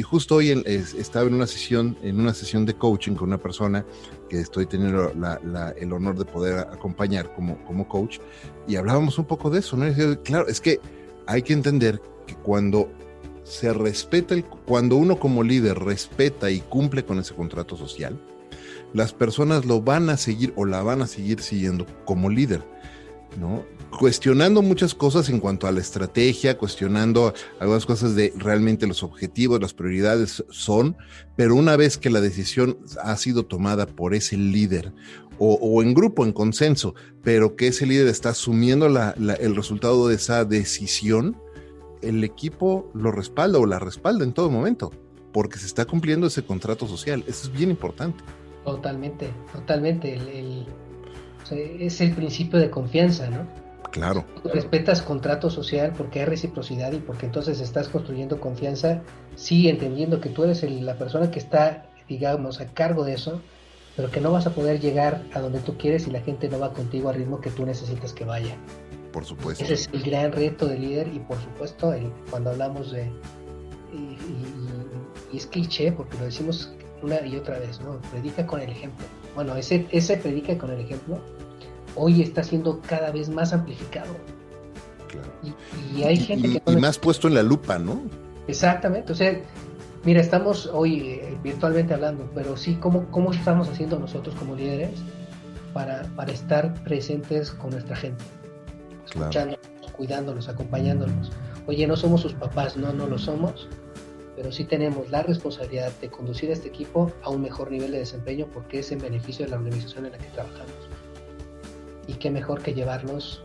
Speaker 2: justo hoy estaba en una sesión de coaching con una persona que estoy teniendo el honor de poder acompañar como coach, y hablábamos un poco de eso, ¿no? Y decía, claro, es que hay que entender que cuando se respeta, cuando uno como líder respeta y cumple con ese contrato social, las personas lo van a seguir o la van a seguir siguiendo como líder, ¿no? Cuestionando muchas cosas en cuanto a la estrategia, cuestionando algunas cosas de realmente los objetivos, las prioridades pero una vez que la decisión ha sido tomada por ese líder o en grupo, en consenso, pero que ese líder está asumiendo el resultado de esa decisión, el equipo lo respalda o la respalda en todo momento, porque se está cumpliendo ese contrato social. Eso es bien importante.
Speaker 1: Totalmente. Es el principio de confianza, ¿no?
Speaker 2: Claro.
Speaker 1: Respetas contrato social porque hay reciprocidad y porque entonces estás construyendo confianza, sí, entendiendo que tú eres la persona que está, digamos, a cargo de eso, pero que no vas a poder llegar a donde tú quieres y la gente no va contigo al ritmo que tú necesitas que vaya.
Speaker 2: Por supuesto.
Speaker 1: Ese es el gran reto del líder y por supuesto cuando hablamos de... Y es cliché porque lo decimos una y otra vez, ¿no? Predica con el ejemplo. Bueno, ese predica con el ejemplo hoy está siendo cada vez más amplificado.
Speaker 2: Claro.
Speaker 1: Y hay gente que...
Speaker 2: Y más puesto en la lupa, ¿no?
Speaker 1: Exactamente. O sea, mira, estamos hoy virtualmente hablando, pero sí, ¿cómo estamos haciendo nosotros como líderes para estar presentes con nuestra gente? Escuchándolos, cuidándolos, acompañándolos. Oye, no somos sus papás, no lo somos, pero sí tenemos la responsabilidad de conducir a este equipo a un mejor nivel de desempeño porque es en beneficio de la organización en la que trabajamos. Y qué mejor que llevarlos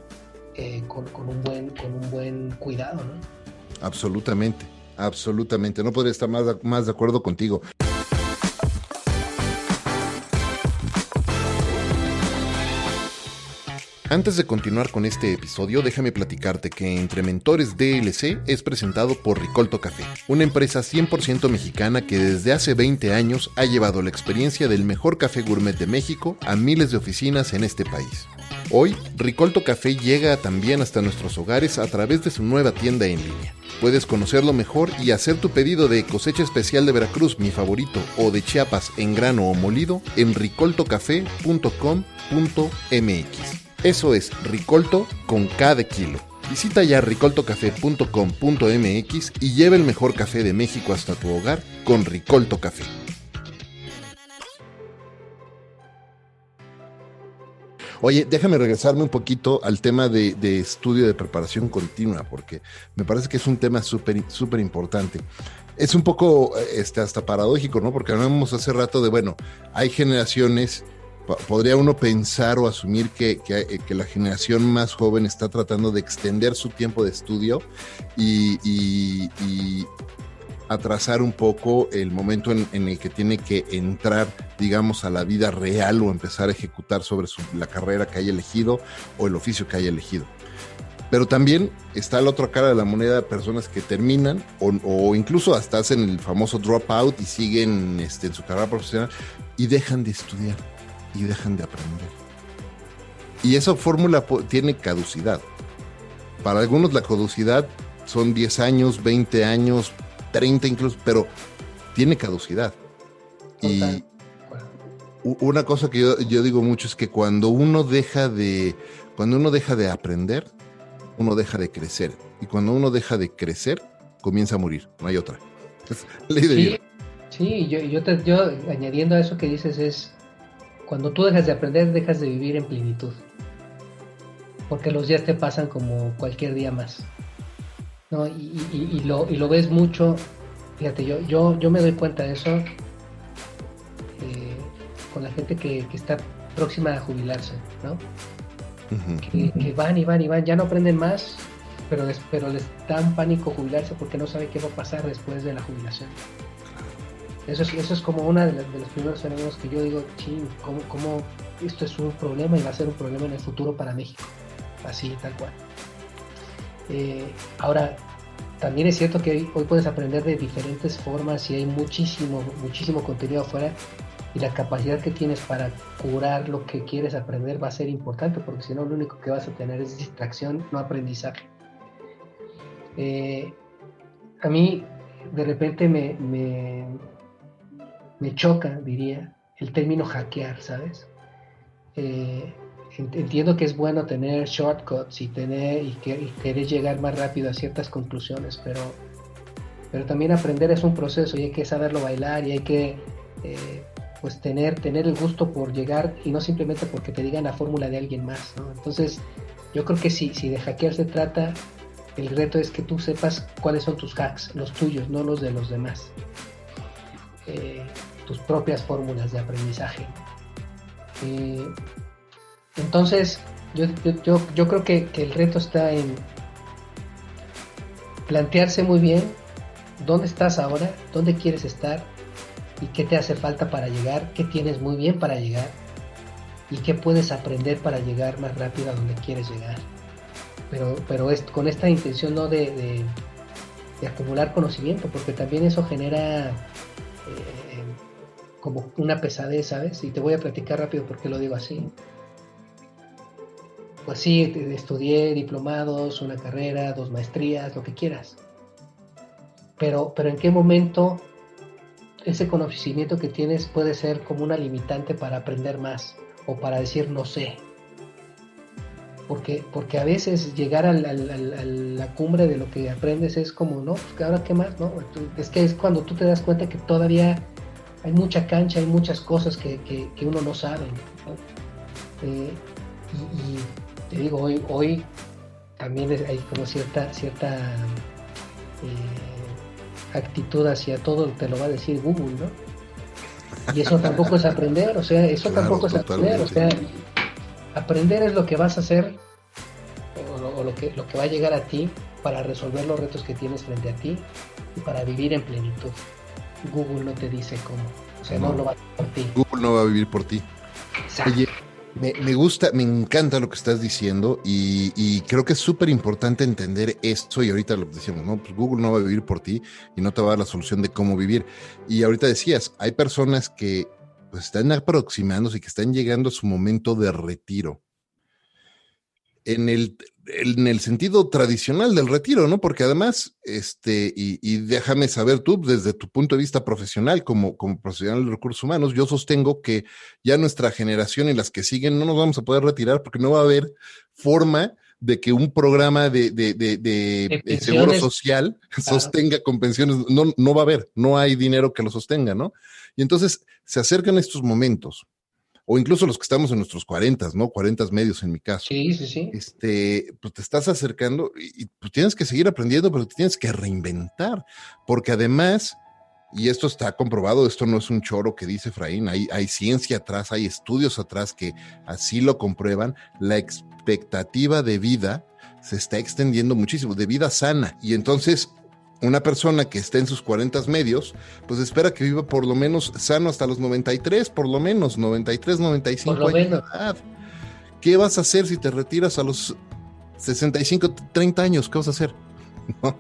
Speaker 1: con un buen cuidado, ¿no?
Speaker 2: Absolutamente. No podría estar más de acuerdo contigo. Antes de continuar con este episodio, déjame platicarte que Entre Mentores DLC es presentado por Ricolto Café, una empresa 100% mexicana que desde hace 20 años ha llevado la experiencia del mejor café gourmet de México a miles de oficinas en este país. Hoy, Ricolto Café llega también hasta nuestros hogares a través de su nueva tienda en línea. Puedes conocerlo mejor y hacer tu pedido de cosecha especial de Veracruz, mi favorito, o de Chiapas en grano o molido en ricoltocafé.com.mx. Eso es Ricolto con K de kilo. Visita ya ricoltocafé.com.mx y lleva el mejor café de México hasta tu hogar con Ricolto Café. Oye, déjame regresarme un poquito al tema de estudio de preparación continua, porque me parece que es un tema súper importante. Es un poco hasta paradójico, ¿no? Porque hablamos hace rato de, bueno, hay generaciones, podría uno pensar o asumir que la generación más joven está tratando de extender su tiempo de estudio y atrasar un poco el momento en el que tiene que entrar, digamos, a la vida real o empezar a ejecutar sobre la carrera que haya elegido o el oficio que haya elegido. Pero también está la otra cara de la moneda de personas que terminan o incluso hasta hacen el famoso dropout y siguen en su carrera profesional y dejan de estudiar y dejan de aprender. Y esa fórmula tiene caducidad. Para algunos la caducidad son 10 años, 20 años, 30 incluso, pero tiene caducidad. Y una cosa que yo digo mucho es que cuando uno deja de aprender, uno deja de crecer. Y cuando uno deja de crecer, comienza a morir. No hay otra. Es ley de vida.
Speaker 1: Sí, yo añadiendo a eso que dices es, cuando tú dejas de aprender, dejas de vivir en plenitud. Porque los días te pasan como cualquier día más, ¿no? Y lo ves mucho. Fíjate, yo me doy cuenta de eso con la gente que está próxima a jubilarse, ¿no? Uh-huh. Que van y van y van, ya no aprenden más, pero les da un pánico jubilarse porque no saben qué va a pasar después de la jubilación. Eso es como una de los primeros fenómenos que yo digo, ¿cómo esto es un problema y va a ser un problema en el futuro para México? Así, tal cual. Ahora, también es cierto que hoy puedes aprender de diferentes formas y hay muchísimo contenido afuera, y la capacidad que tienes para curar lo que quieres aprender va a ser importante, porque si no, lo único que vas a tener es distracción, no aprendizaje. A mí de repente me choca, diría, el término hackear, ¿sabes? Entiendo que es bueno tener shortcuts y querer llegar más rápido a ciertas conclusiones, pero también aprender es un proceso y hay que saberlo bailar y hay que pues tener el gusto por llegar y no simplemente porque te digan la fórmula de alguien más, ¿no? Entonces yo creo que si de hackear se trata, el reto es que tú sepas cuáles son tus hacks, los tuyos, no los de los demás, tus propias fórmulas de aprendizaje. Entonces yo creo que el reto está en plantearse muy bien dónde estás ahora, dónde quieres estar y qué te hace falta para llegar, qué tienes muy bien para llegar y qué puedes aprender para llegar más rápido a donde quieres llegar. Pero con esta intención no de acumular conocimiento, porque también eso genera como una pesadez, ¿sabes? Y te voy a platicar rápido por qué lo digo así. Pues sí, estudié diplomados, una carrera, 2 maestrías, lo que quieras. Pero ¿en qué momento ese conocimiento que tienes puede ser como una limitante para aprender más o para decir no sé? Porque a veces llegar a la cumbre de lo que aprendes es como, no, pues ahora qué más, ¿no? Es que es cuando tú te das cuenta que todavía hay mucha cancha, hay muchas cosas que uno no sabe, ¿no? Y te digo, hoy también hay como cierta actitud hacia todo, te lo va a decir Google, ¿no? Y eso tampoco es aprender, o sea, eso claro, tampoco es aprender, o sea, aprender es lo que vas a hacer o lo que va a llegar a ti para resolver los retos que tienes frente a ti y para vivir en plenitud. Google no te dice cómo, o sea, no lo va a hacer por ti.
Speaker 2: Google no va a vivir por ti.
Speaker 1: Exacto.
Speaker 2: Oye, Me gusta, me encanta lo que estás diciendo y creo que es súper importante entender esto. Y ahorita lo decíamos, ¿no? Pues Google no va a vivir por ti y no te va a dar la solución de cómo vivir. Y ahorita decías, hay personas que pues, están aproximándose y que están llegando a su momento de retiro. En el sentido tradicional del retiro, ¿no? Porque además, y déjame saber tú, desde tu punto de vista profesional, como profesional de recursos humanos, yo sostengo que ya nuestra generación y las que siguen no nos vamos a poder retirar porque no va a haber forma de que un programa de seguro social sostenga con pensiones, no va a haber, no hay dinero que lo sostenga, ¿no? Y entonces se acercan estos momentos, o incluso los que estamos en nuestros 40, ¿no? 40 medios en mi caso.
Speaker 1: Sí, sí, sí.
Speaker 2: Pues te estás acercando y pues tienes que seguir aprendiendo, pero te tienes que reinventar, porque además, y esto está comprobado, esto no es un choro que dice Efraín, hay ciencia atrás, hay estudios atrás que así lo comprueban, la expectativa de vida se está extendiendo muchísimo, de vida sana, y entonces una persona que esté en sus 40 medios, pues espera que viva por lo menos sano hasta los 93, por lo menos 93, 95 años de edad. ¿Qué vas a hacer si te retiras a los 65, 30 años? ¿Qué vas a hacer? No.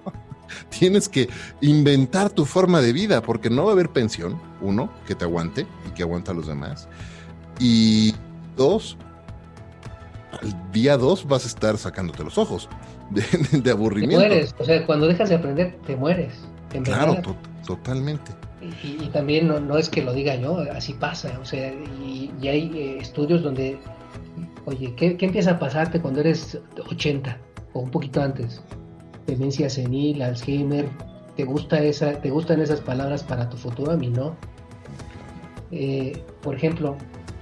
Speaker 2: Tienes que inventar tu forma de vida, porque no va a haber pensión, uno, que te aguante y que aguanta a los demás. Y dos, al día 2 vas a estar sacándote los ojos de aburrimiento.
Speaker 1: Te mueres, o sea, cuando dejas de aprender, te mueres.
Speaker 2: Claro, totalmente.
Speaker 1: Y también no es que lo diga yo, así pasa, o sea, y hay estudios donde, oye, ¿qué empieza a pasarte cuando eres 80 o un poquito antes? Demencia senil, Alzheimer, ¿te gustan esas palabras para tu futuro? A mí no. Por ejemplo,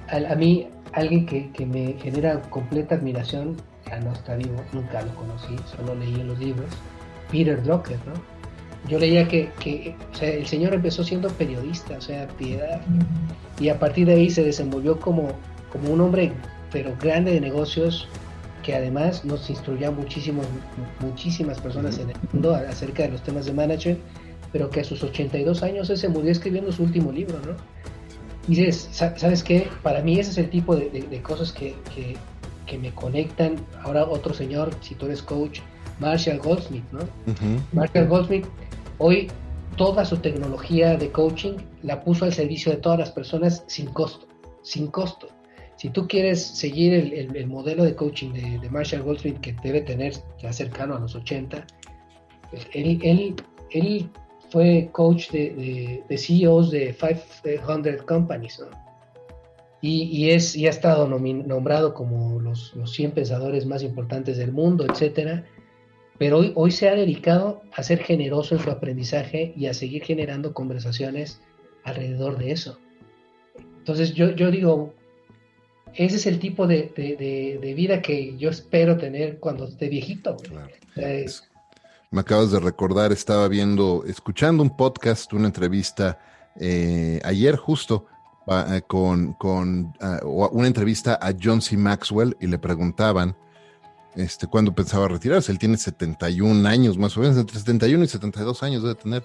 Speaker 1: a mí, alguien que me genera completa admiración, ya no está vivo, nunca lo conocí, solo leí en los libros, Peter Drucker, ¿no? Yo leía que o sea, el señor empezó siendo periodista, o sea, piedad, y a partir de ahí se desenvolvió como un hombre, pero grande de negocios, que además nos instruyó a muchísimas personas en el mundo acerca de los temas de management, pero que a sus 82 años se murió escribiendo su último libro, ¿no? Y dices, ¿sabes qué? Para mí ese es el tipo de cosas que me conectan. Ahora otro señor, si tú eres coach, Marshall Goldsmith, ¿no? Uh-huh. Marshall Goldsmith, hoy toda su tecnología de coaching la puso al servicio de todas las personas sin costo. Si tú quieres seguir el modelo de coaching de Marshall Goldsmith, que debe tener ya cercano a los 80, él fue coach de CEOs de 500 companies, ¿no? Y ha estado nombrado como los 100 pensadores más importantes del mundo, etcétera. Pero hoy se ha dedicado a ser generoso en su aprendizaje y a seguir generando conversaciones alrededor de eso. Entonces yo digo, ese es el tipo de vida que yo espero tener cuando esté viejito.
Speaker 2: Claro. Me acabas de recordar, estaba escuchando un podcast, una entrevista ayer justo con una entrevista a John C. Maxwell, y le preguntaban cuándo pensaba retirarse. Él tiene 71 años más o menos, entre 71 y 72 años debe tener.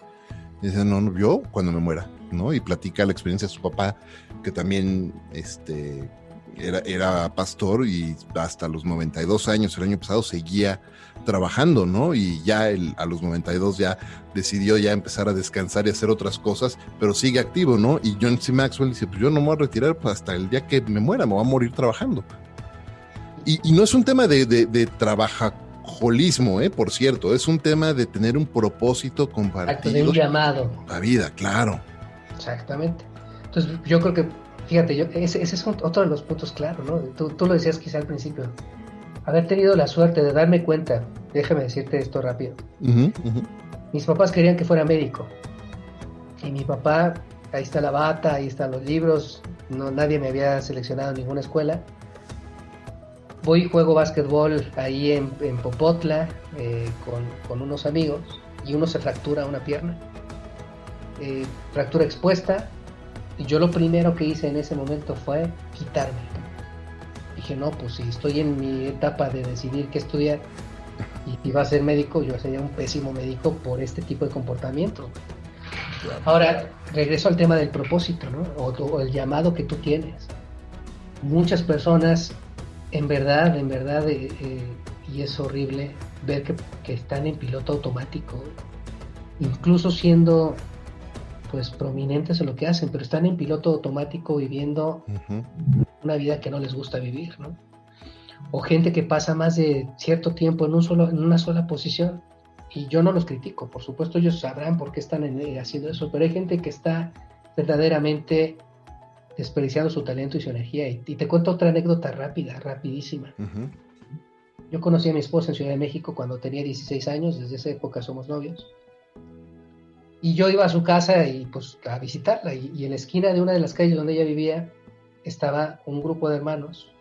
Speaker 2: Y dice, no, yo cuando me muera, ¿no? Y platica la experiencia de su papá, que también era pastor, y hasta los 92 años, el año pasado, seguía trabajando, ¿no? Y ya a los 92 ya decidió ya empezar a descansar y hacer otras cosas, pero sigue activo, ¿no? Y John C. Maxwell dice, pues yo no me voy a retirar hasta el día que me muera, me voy a morir trabajando. Y no es un tema de trabajolismo, por cierto, es un tema de tener un propósito compartido.
Speaker 1: De un llamado.
Speaker 2: La vida, claro.
Speaker 1: Exactamente. Entonces yo creo que, fíjate, ese es otro de los puntos claros, ¿no? Tú lo decías quizá al principio. Haber tenido la suerte de darme cuenta, déjame decirte esto rápido. Uh-huh. Mis papás querían que fuera médico. Y mi papá, ahí está la bata, ahí están los libros, nadie me había seleccionado en ninguna escuela. Voy y juego básquetbol ahí en Popotla con unos amigos, y uno se fractura una pierna. Fractura expuesta, y yo lo primero que hice en ese momento fue quitarme. Dije, no, pues si estoy en mi etapa de decidir qué estudiar y iba a ser médico, yo sería un pésimo médico por este tipo de comportamiento. Ahora, regreso al tema del propósito, ¿no? O el llamado que tú tienes. muchas personas, en verdad, y es horrible ver que están en piloto automático, incluso siendo pues prominentes en lo que hacen, pero están en piloto automático viviendo una vida que no les gusta vivir, ¿no? O gente que pasa más de cierto tiempo en una sola posición, y yo no los critico, por supuesto ellos sabrán por qué están haciendo eso, pero hay gente que está verdaderamente desperdiciando su talento y su energía. Y te cuento otra anécdota rapidísima. Yo conocí a mi esposa en Ciudad de México cuando tenía 16 años, desde esa época somos novios. Y yo iba a su casa y pues a visitarla, y en la esquina de una de las calles donde ella vivía estaba un grupo de hermanos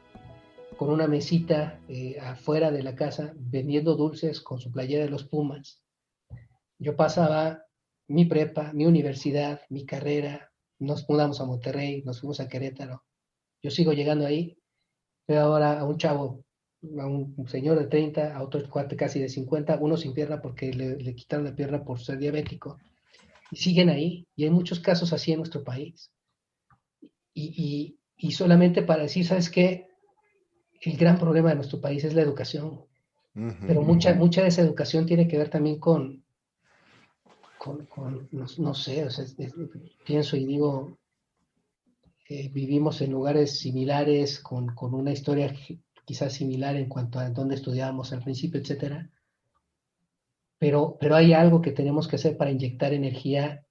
Speaker 1: con una mesita afuera de la casa vendiendo dulces con su playera de los Pumas. Yo pasaba mi prepa, mi universidad, mi carrera, nos mudamos a Monterrey, nos fuimos a Querétaro. Yo sigo llegando ahí, veo ahora a un chavo, a un señor de 30, a otro cuate casi de 50, uno sin pierna porque le quitaron la pierna por ser diabético. Y siguen ahí, y hay muchos casos así en nuestro país. Y solamente para decir, ¿sabes qué? El gran problema de nuestro país es la educación, pero mucha de esa educación tiene que ver también con no sé, o sea, pienso y digo, vivimos en lugares similares, con una historia quizás similar en cuanto a dónde estudiábamos al principio, etcétera, pero hay algo que tenemos que hacer para inyectar energía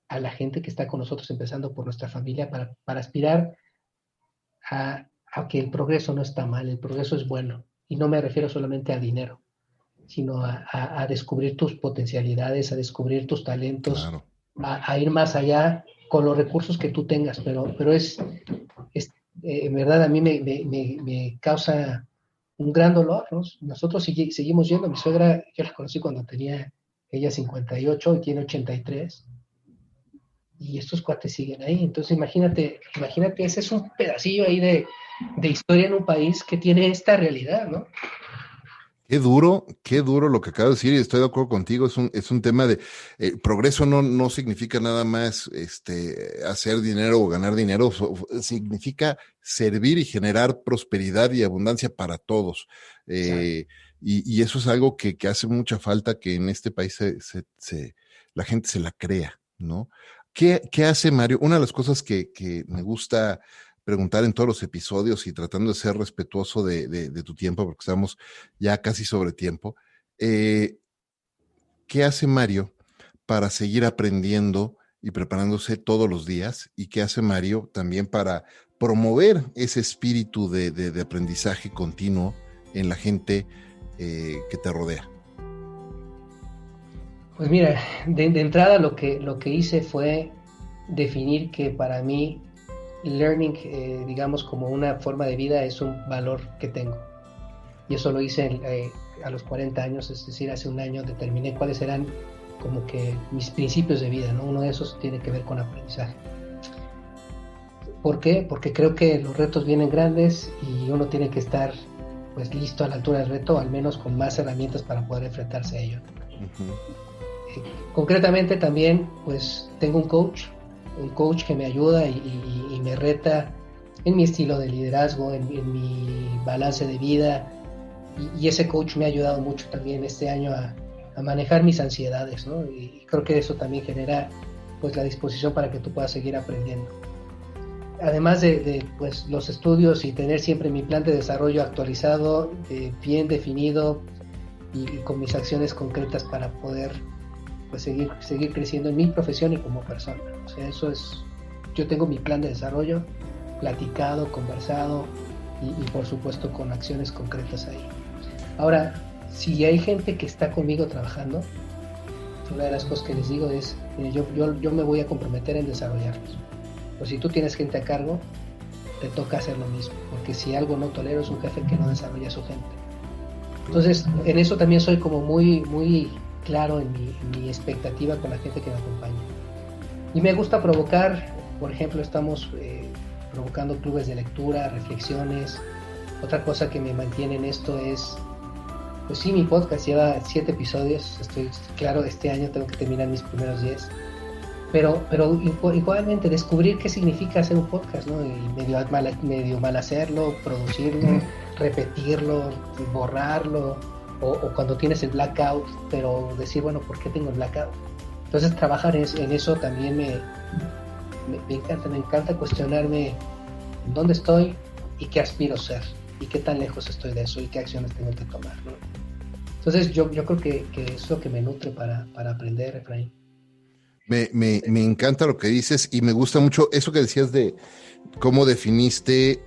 Speaker 1: a la gente que está con nosotros, empezando por nuestra familia, para aspirar a que el progreso no está mal, el progreso es bueno, y no me refiero solamente a dinero, sino a descubrir tus potencialidades, a descubrir tus talentos,
Speaker 2: claro.
Speaker 1: a ir más allá con los recursos que tú tengas, pero es en verdad a mí me causa un gran dolor, ¿no? Nosotros seguimos yendo, mi suegra, yo la conocí cuando tenía ella 58 y tiene 83, y estos cuates siguen ahí. Entonces imagínate, ese es un pedacillo ahí de historia en un país que tiene esta realidad, ¿no?
Speaker 2: Qué duro lo que acabo de decir, y estoy de acuerdo contigo. Es un tema de progreso no significa nada más hacer dinero o ganar dinero, significa servir y generar prosperidad y abundancia para todos. Y eso es algo que hace mucha falta, que en este país la gente se la crea, ¿no? ¿Qué hace Mario? Una de las cosas que me gusta preguntar en todos los episodios, y tratando de ser respetuoso de tu tiempo, porque estamos ya casi sobre tiempo, ¿qué hace Mario para seguir aprendiendo y preparándose todos los días? ¿Y qué hace Mario también para promover ese espíritu de aprendizaje continuo en la gente que te rodea?
Speaker 1: Pues mira, de entrada lo que hice fue definir que para mí learning, digamos, como una forma de vida es un valor que tengo. Y eso lo hice a los 40 años, es decir, hace un año determiné cuáles eran como que mis principios de vida, ¿no? Uno de esos tiene que ver con aprendizaje. ¿Por qué? Porque creo que los retos vienen grandes y uno tiene que estar pues listo a la altura del reto, al menos con más herramientas para poder enfrentarse a ello. Concretamente también pues tengo un coach que me ayuda y me reta en mi estilo de liderazgo, en mi balance de vida, y ese coach me ha ayudado mucho también este año a manejar mis ansiedades, ¿no? Y creo que eso también genera pues la disposición para que tú puedas seguir aprendiendo. Además de pues, los estudios y tener siempre mi plan de desarrollo actualizado, bien definido y con mis acciones concretas para poder pues seguir creciendo en mi profesión y como persona. O sea, eso es, yo tengo mi plan de desarrollo platicado, conversado y por supuesto con acciones concretas ahí. Ahora, si hay gente que está conmigo trabajando, una de las cosas que les digo es, yo me voy a comprometer en desarrollarlos. Pues si tú tienes gente a cargo, te toca hacer lo mismo, porque si algo no tolero es un jefe que no desarrolla a su gente. Entonces, en eso también soy como muy claro en mi expectativa con la gente que me acompaña. Y me gusta provocar, por ejemplo, estamos provocando clubes de lectura, reflexiones. Otra cosa que me mantiene en esto es, pues sí, mi podcast lleva 7 episodios, estoy claro, este año tengo que terminar mis primeros 10. pero igualmente descubrir qué significa hacer un podcast, ¿no? Y medio mal hacerlo, producirlo, repetirlo, borrarlo, o cuando tienes el blackout, pero decir, bueno, ¿por qué tengo el blackout? Entonces trabajar en eso también me encanta cuestionarme dónde estoy y qué aspiro ser, y qué tan lejos estoy de eso, y qué acciones tengo que tomar, ¿no? Entonces yo creo que es lo que me nutre para aprender, Efraín.
Speaker 2: Me encanta lo que dices y me gusta mucho eso que decías de cómo definiste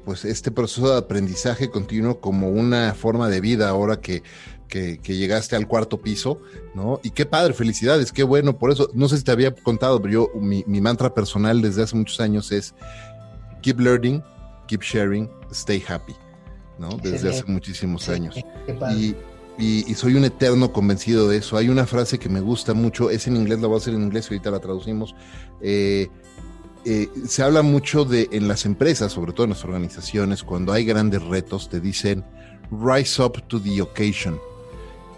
Speaker 2: pues este proceso de aprendizaje continuo como una forma de vida ahora que llegaste al cuarto piso, ¿no? Y qué padre, felicidades, qué bueno, por eso, no sé si te había contado, pero mi mantra personal desde hace muchos años es keep learning, keep sharing, stay happy, ¿no? Desde hace muchísimos años.
Speaker 1: Qué padre.
Speaker 2: Y soy un eterno convencido de eso. Hay una frase que me gusta mucho, es en inglés, la voy a hacer en inglés y ahorita la traducimos. Se habla mucho en las empresas, sobre todo en las organizaciones, cuando hay grandes retos, te dicen rise up to the occasion.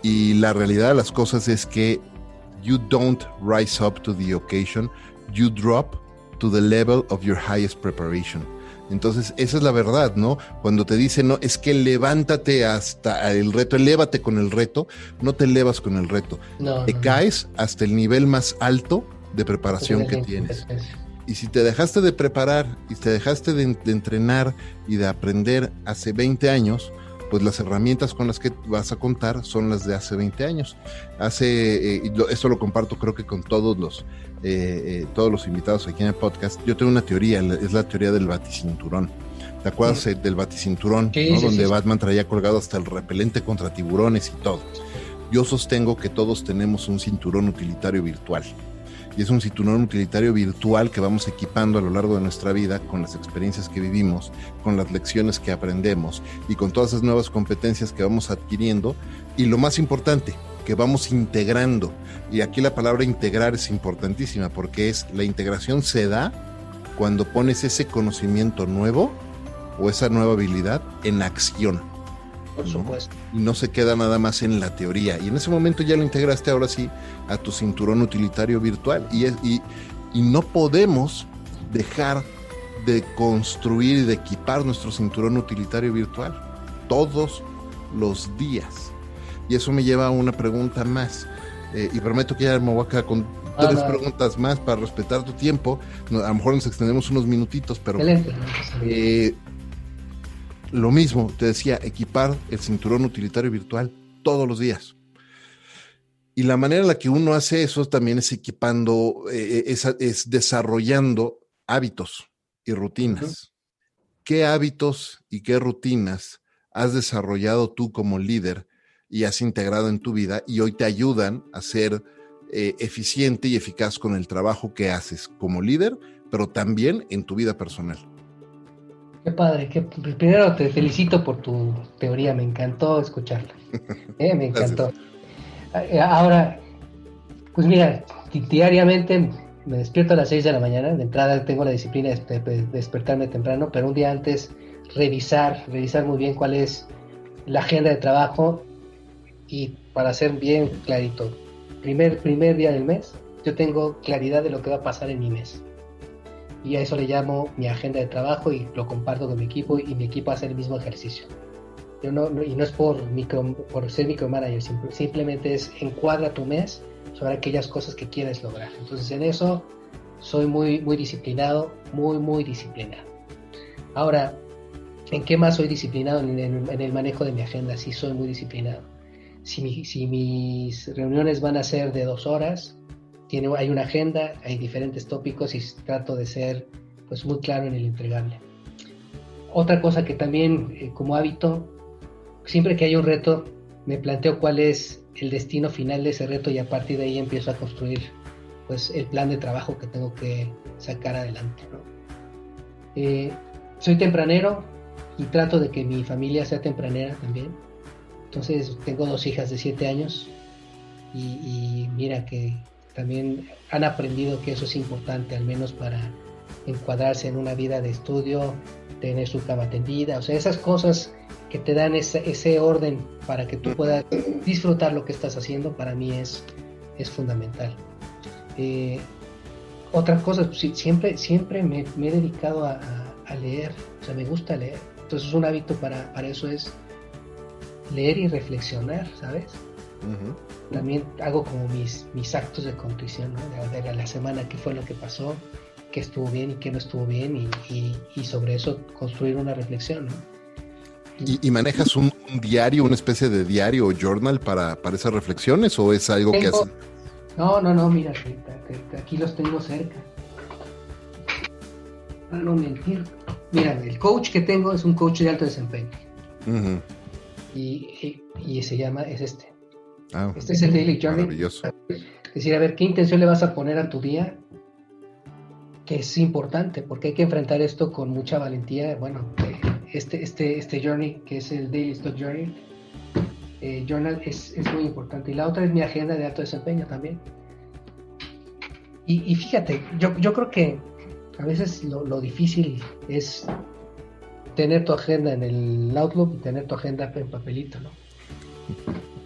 Speaker 2: Y la realidad de las cosas es que you don't rise up to the occasion, you drop to the level of your highest preparation. Entonces, esa es la verdad, ¿no? Cuando te dicen, no, es que levántate hasta el reto, elévate con el reto, no te elevas con el reto. Te caes hasta el nivel más alto de preparación que tienes. Y si te dejaste de preparar y te dejaste de entrenar y de aprender hace 20 años, pues las herramientas con las que vas a contar son las de hace 20 años. Esto lo comparto creo que con todos los invitados aquí en el podcast. Yo tengo una teoría, es la teoría del baticinturón. ¿Te acuerdas del baticinturón?
Speaker 1: Sí,
Speaker 2: ¿no?
Speaker 1: sí,
Speaker 2: Donde
Speaker 1: sí.
Speaker 2: Batman traía colgado hasta el repelente contra tiburones y todo. Yo sostengo que todos tenemos un cinturón utilitario virtual. Y es un cinturón utilitario virtual que vamos equipando a lo largo de nuestra vida con las experiencias que vivimos, con las lecciones que aprendemos y con todas esas nuevas competencias que vamos adquiriendo. Y lo más importante, que vamos integrando. Y aquí la palabra integrar es importantísima porque la integración se da cuando pones ese conocimiento nuevo o esa nueva habilidad en acción.
Speaker 1: Por supuesto.
Speaker 2: Y no se queda nada más en la teoría. Y en ese momento ya lo integraste ahora sí a tu cinturón utilitario virtual. Y no podemos dejar de construir y de equipar nuestro cinturón utilitario virtual todos los días. Y eso me lleva a una pregunta más. Y prometo que ya me voy a quedar con tres preguntas más para respetar tu tiempo. A lo mejor nos extendemos unos minutitos, pero... Lo mismo, te decía, equipar el cinturón utilitario virtual todos los días. Y la manera en la que uno hace eso también es equipando, es desarrollando hábitos y rutinas. Uh-huh. ¿Qué hábitos y qué rutinas has desarrollado tú como líder y has integrado en tu vida y hoy te ayudan a ser eficiente y eficaz con el trabajo que haces como líder, pero también en tu vida personal?
Speaker 1: Qué padre, primero te felicito por tu teoría, me encantó escucharla, me encantó. Ahora, pues mira, diariamente me despierto a las 6 de la mañana, de entrada tengo la disciplina de despertarme temprano, pero un día antes revisar muy bien cuál es la agenda de trabajo y para ser bien clarito, primer día del mes, yo tengo claridad de lo que va a pasar en mi mes. Y a eso le llamo mi agenda de trabajo y lo comparto con mi equipo y mi equipo hace el mismo ejercicio. Y no es por ser micromanager, simplemente es encuadra tu mes sobre aquellas cosas que quieres lograr. Entonces en eso soy muy, muy disciplinado, muy disciplinado. Ahora, ¿en qué más soy disciplinado? En el manejo de mi agenda, sí soy muy disciplinado. Si mis reuniones van a ser de 2 horas, hay una agenda, hay diferentes tópicos y trato de ser pues muy claro en el entregable. Otra cosa que también como hábito, siempre que hay un reto, me planteo cuál es el destino final de ese reto y a partir de ahí empiezo a construir pues el plan de trabajo que tengo que sacar adelante, ¿no? Soy tempranero y trato de que mi familia sea tempranera también. Entonces tengo 2 hijas de 7 años y mira que también han aprendido que eso es importante, al menos para encuadrarse en una vida de estudio, tener su cama tendida, o sea, esas cosas que te dan ese orden para que tú puedas disfrutar lo que estás haciendo, para mí es fundamental. Otra cosa, pues, sí, siempre me he dedicado a leer, o sea, me gusta leer. Entonces un hábito para eso es leer y reflexionar, ¿sabes?
Speaker 2: Uh-huh.
Speaker 1: También hago como mis actos de contrición, ¿no? De la semana, qué fue lo que pasó, qué estuvo bien y qué no estuvo bien, y sobre eso construir una reflexión, ¿no?
Speaker 2: ¿Y manejas un diario, una especie de diario o journal para esas reflexiones, o es algo que haces?
Speaker 1: No, mira, aquí los tengo cerca. Para no mentir. Mira, el coach que tengo es un coach de alto desempeño.
Speaker 2: Uh-huh.
Speaker 1: Y se llama, es este.
Speaker 2: Ah,
Speaker 1: Este es el Daily Journey.
Speaker 2: maravilloso.
Speaker 1: Es decir, a ver, ¿qué intención le vas a poner a tu día? Que es importante, porque hay que enfrentar esto con mucha valentía. Bueno, este journey, que es el Daily Stock Journey, Journal, es muy importante. Y la otra es mi agenda de alto desempeño también. Y fíjate, yo creo que a veces lo difícil es tener tu agenda en el Outlook y tener tu agenda en papelito, ¿no?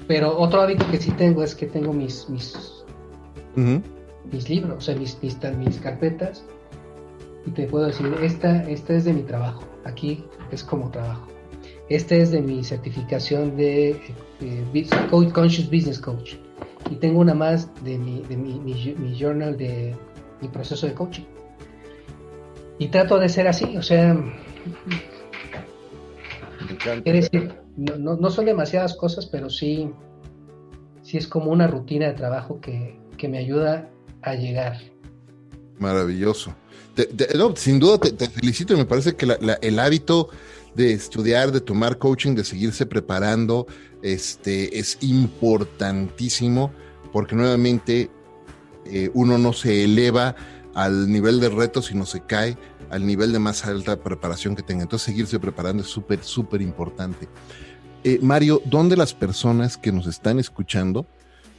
Speaker 1: Pero otro hábito que sí tengo es que tengo mis
Speaker 2: Uh-huh.
Speaker 1: libros, o sea, mis carpetas, y te puedo decir, esta es de mi trabajo, aquí es como trabajo. Esta es de mi certificación de Conscious Business Coach. Y tengo una más de mi journal de mi proceso de coaching. Y trato de ser así, o sea, quiere decir, no son demasiadas cosas, pero sí es como una rutina de trabajo que me ayuda a llegar.
Speaker 2: Maravilloso. No, sin duda te felicito, y me parece que el hábito de estudiar, de tomar coaching, de seguirse preparando, es importantísimo, porque nuevamente uno no se eleva al nivel de reto, sino se cae al nivel de más alta preparación que tenga. Entonces seguirse preparando es súper, súper importante. Mario, ¿dónde las personas que nos están escuchando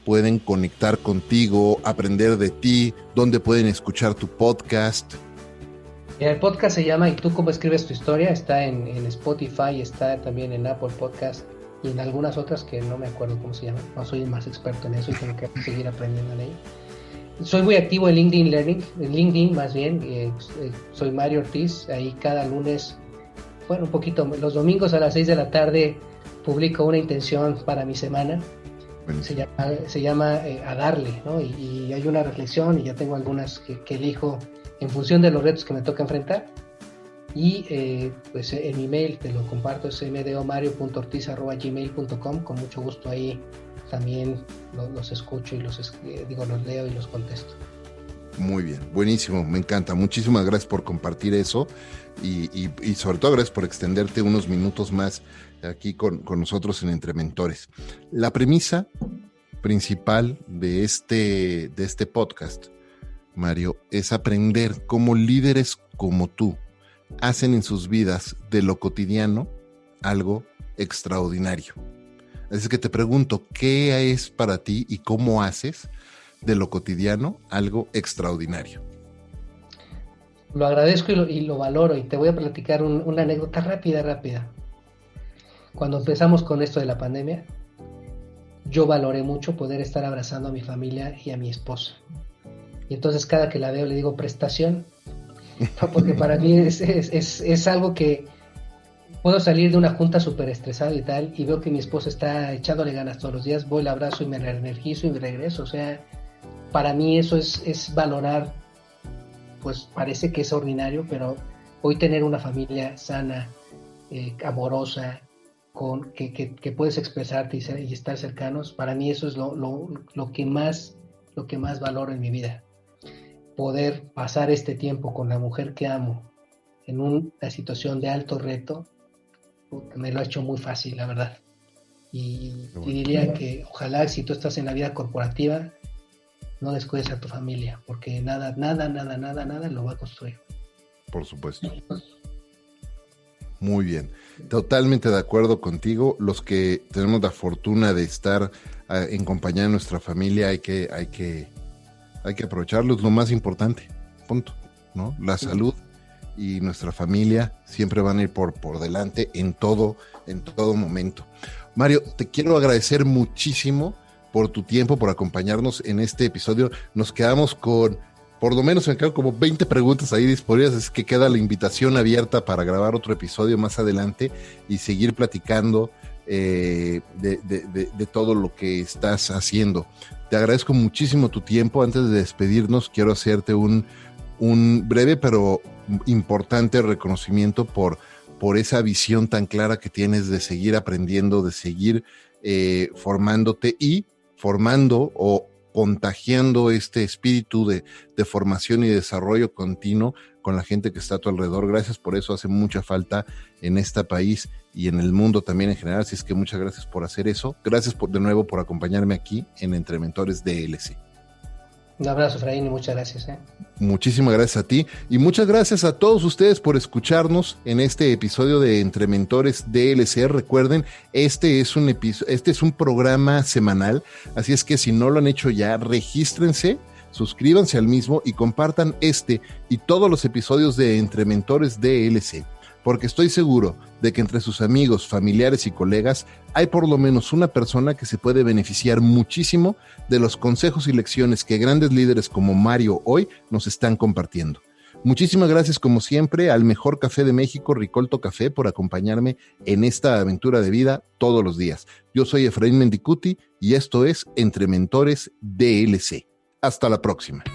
Speaker 2: pueden conectar contigo, aprender de ti? ¿Dónde pueden escuchar tu podcast?
Speaker 1: El podcast se llama ¿Y tú cómo escribes tu historia? Está en Spotify, está también en Apple Podcast y en algunas otras que no me acuerdo cómo se llaman. No soy el más experto en eso y tengo que seguir aprendiendo en ello. Soy muy activo en LinkedIn más bien. Soy Mario Ortiz. Ahí cada lunes, bueno, un poquito, los domingos a las 6 de la tarde publico una intención para mi semana. Bueno. Se llama A Darle, ¿no? Y hay una reflexión, y ya tengo algunas que elijo en función de los retos que me toca enfrentar. Y pues en mi mail te lo comparto, es mdomario.ortiz@gmail.com. Con mucho gusto ahí también los escucho y los leo y los contesto.
Speaker 2: Muy bien, buenísimo, me encanta. Muchísimas gracias por compartir eso y sobre todo gracias por extenderte unos minutos más aquí con nosotros en Entre Mentores. La premisa principal de este podcast, Mario, es aprender cómo líderes como tú hacen en sus vidas de lo cotidiano algo extraordinario. Así que te pregunto, ¿qué es para ti y cómo haces de lo cotidiano algo extraordinario?
Speaker 1: Lo agradezco y lo valoro, y te voy a platicar una anécdota rápida. Cuando empezamos con esto de la pandemia, yo valoré mucho poder estar abrazando a mi familia y a mi esposa. Y entonces cada que la veo le digo prestación, porque para mí es algo que puedo salir de una junta súper estresado y tal, y veo que mi esposa está echándole ganas todos los días, voy, la abrazo y me reenergizo y me regreso. O sea, para mí eso es valorar, pues parece que es ordinario, pero hoy tener una familia sana, amorosa, que puedes expresarte y estar cercanos, para mí eso es lo que más valoro en mi vida. Poder pasar este tiempo con la mujer que amo en una situación de alto reto, me lo ha hecho muy fácil, la verdad. Y diría que ojalá, si tú estás en la vida corporativa, no descuides a tu familia, porque nada lo va a construir.
Speaker 2: Por supuesto. Muy bien, totalmente de acuerdo contigo. Los que tenemos la fortuna de estar en compañía de nuestra familia, hay que aprovecharlo, es lo más importante, punto, ¿no? La salud y nuestra familia siempre van a ir por delante en todo momento. Mario, te quiero agradecer muchísimo por tu tiempo, por acompañarnos en este episodio. Nos quedamos con por lo menos me quedan como 20 preguntas ahí disponibles, es que queda la invitación abierta para grabar otro episodio más adelante y seguir platicando de todo lo que estás haciendo. Te agradezco muchísimo tu tiempo. Antes de despedirnos, quiero hacerte un breve pero importante reconocimiento por esa visión tan clara que tienes de seguir aprendiendo, de seguir formándote y formando o contagiando este espíritu de formación y desarrollo continuo con la gente que está a tu alrededor. Gracias por eso, hace mucha falta en este país y en el mundo también en general, así es que muchas gracias por hacer eso. Gracias de nuevo por acompañarme aquí en Entre Mentores DLC.
Speaker 1: Un abrazo, Efraín, y muchas gracias.
Speaker 2: Muchísimas gracias a ti y muchas gracias a todos ustedes por escucharnos en este episodio de Entre Mentores DLC. Recuerden, este es un programa semanal, así es que si no lo han hecho ya, regístrense, suscríbanse al mismo y compartan este y todos los episodios de Entre Mentores DLC, porque estoy seguro de que entre sus amigos, familiares y colegas hay por lo menos una persona que se puede beneficiar muchísimo de los consejos y lecciones que grandes líderes como Mario hoy nos están compartiendo. Muchísimas gracias como siempre al mejor café de México, Ricolto Café, por acompañarme en esta aventura de vida todos los días. Yo soy Efraín Mendicuti y esto es Entre Mentores DLC. Hasta la próxima.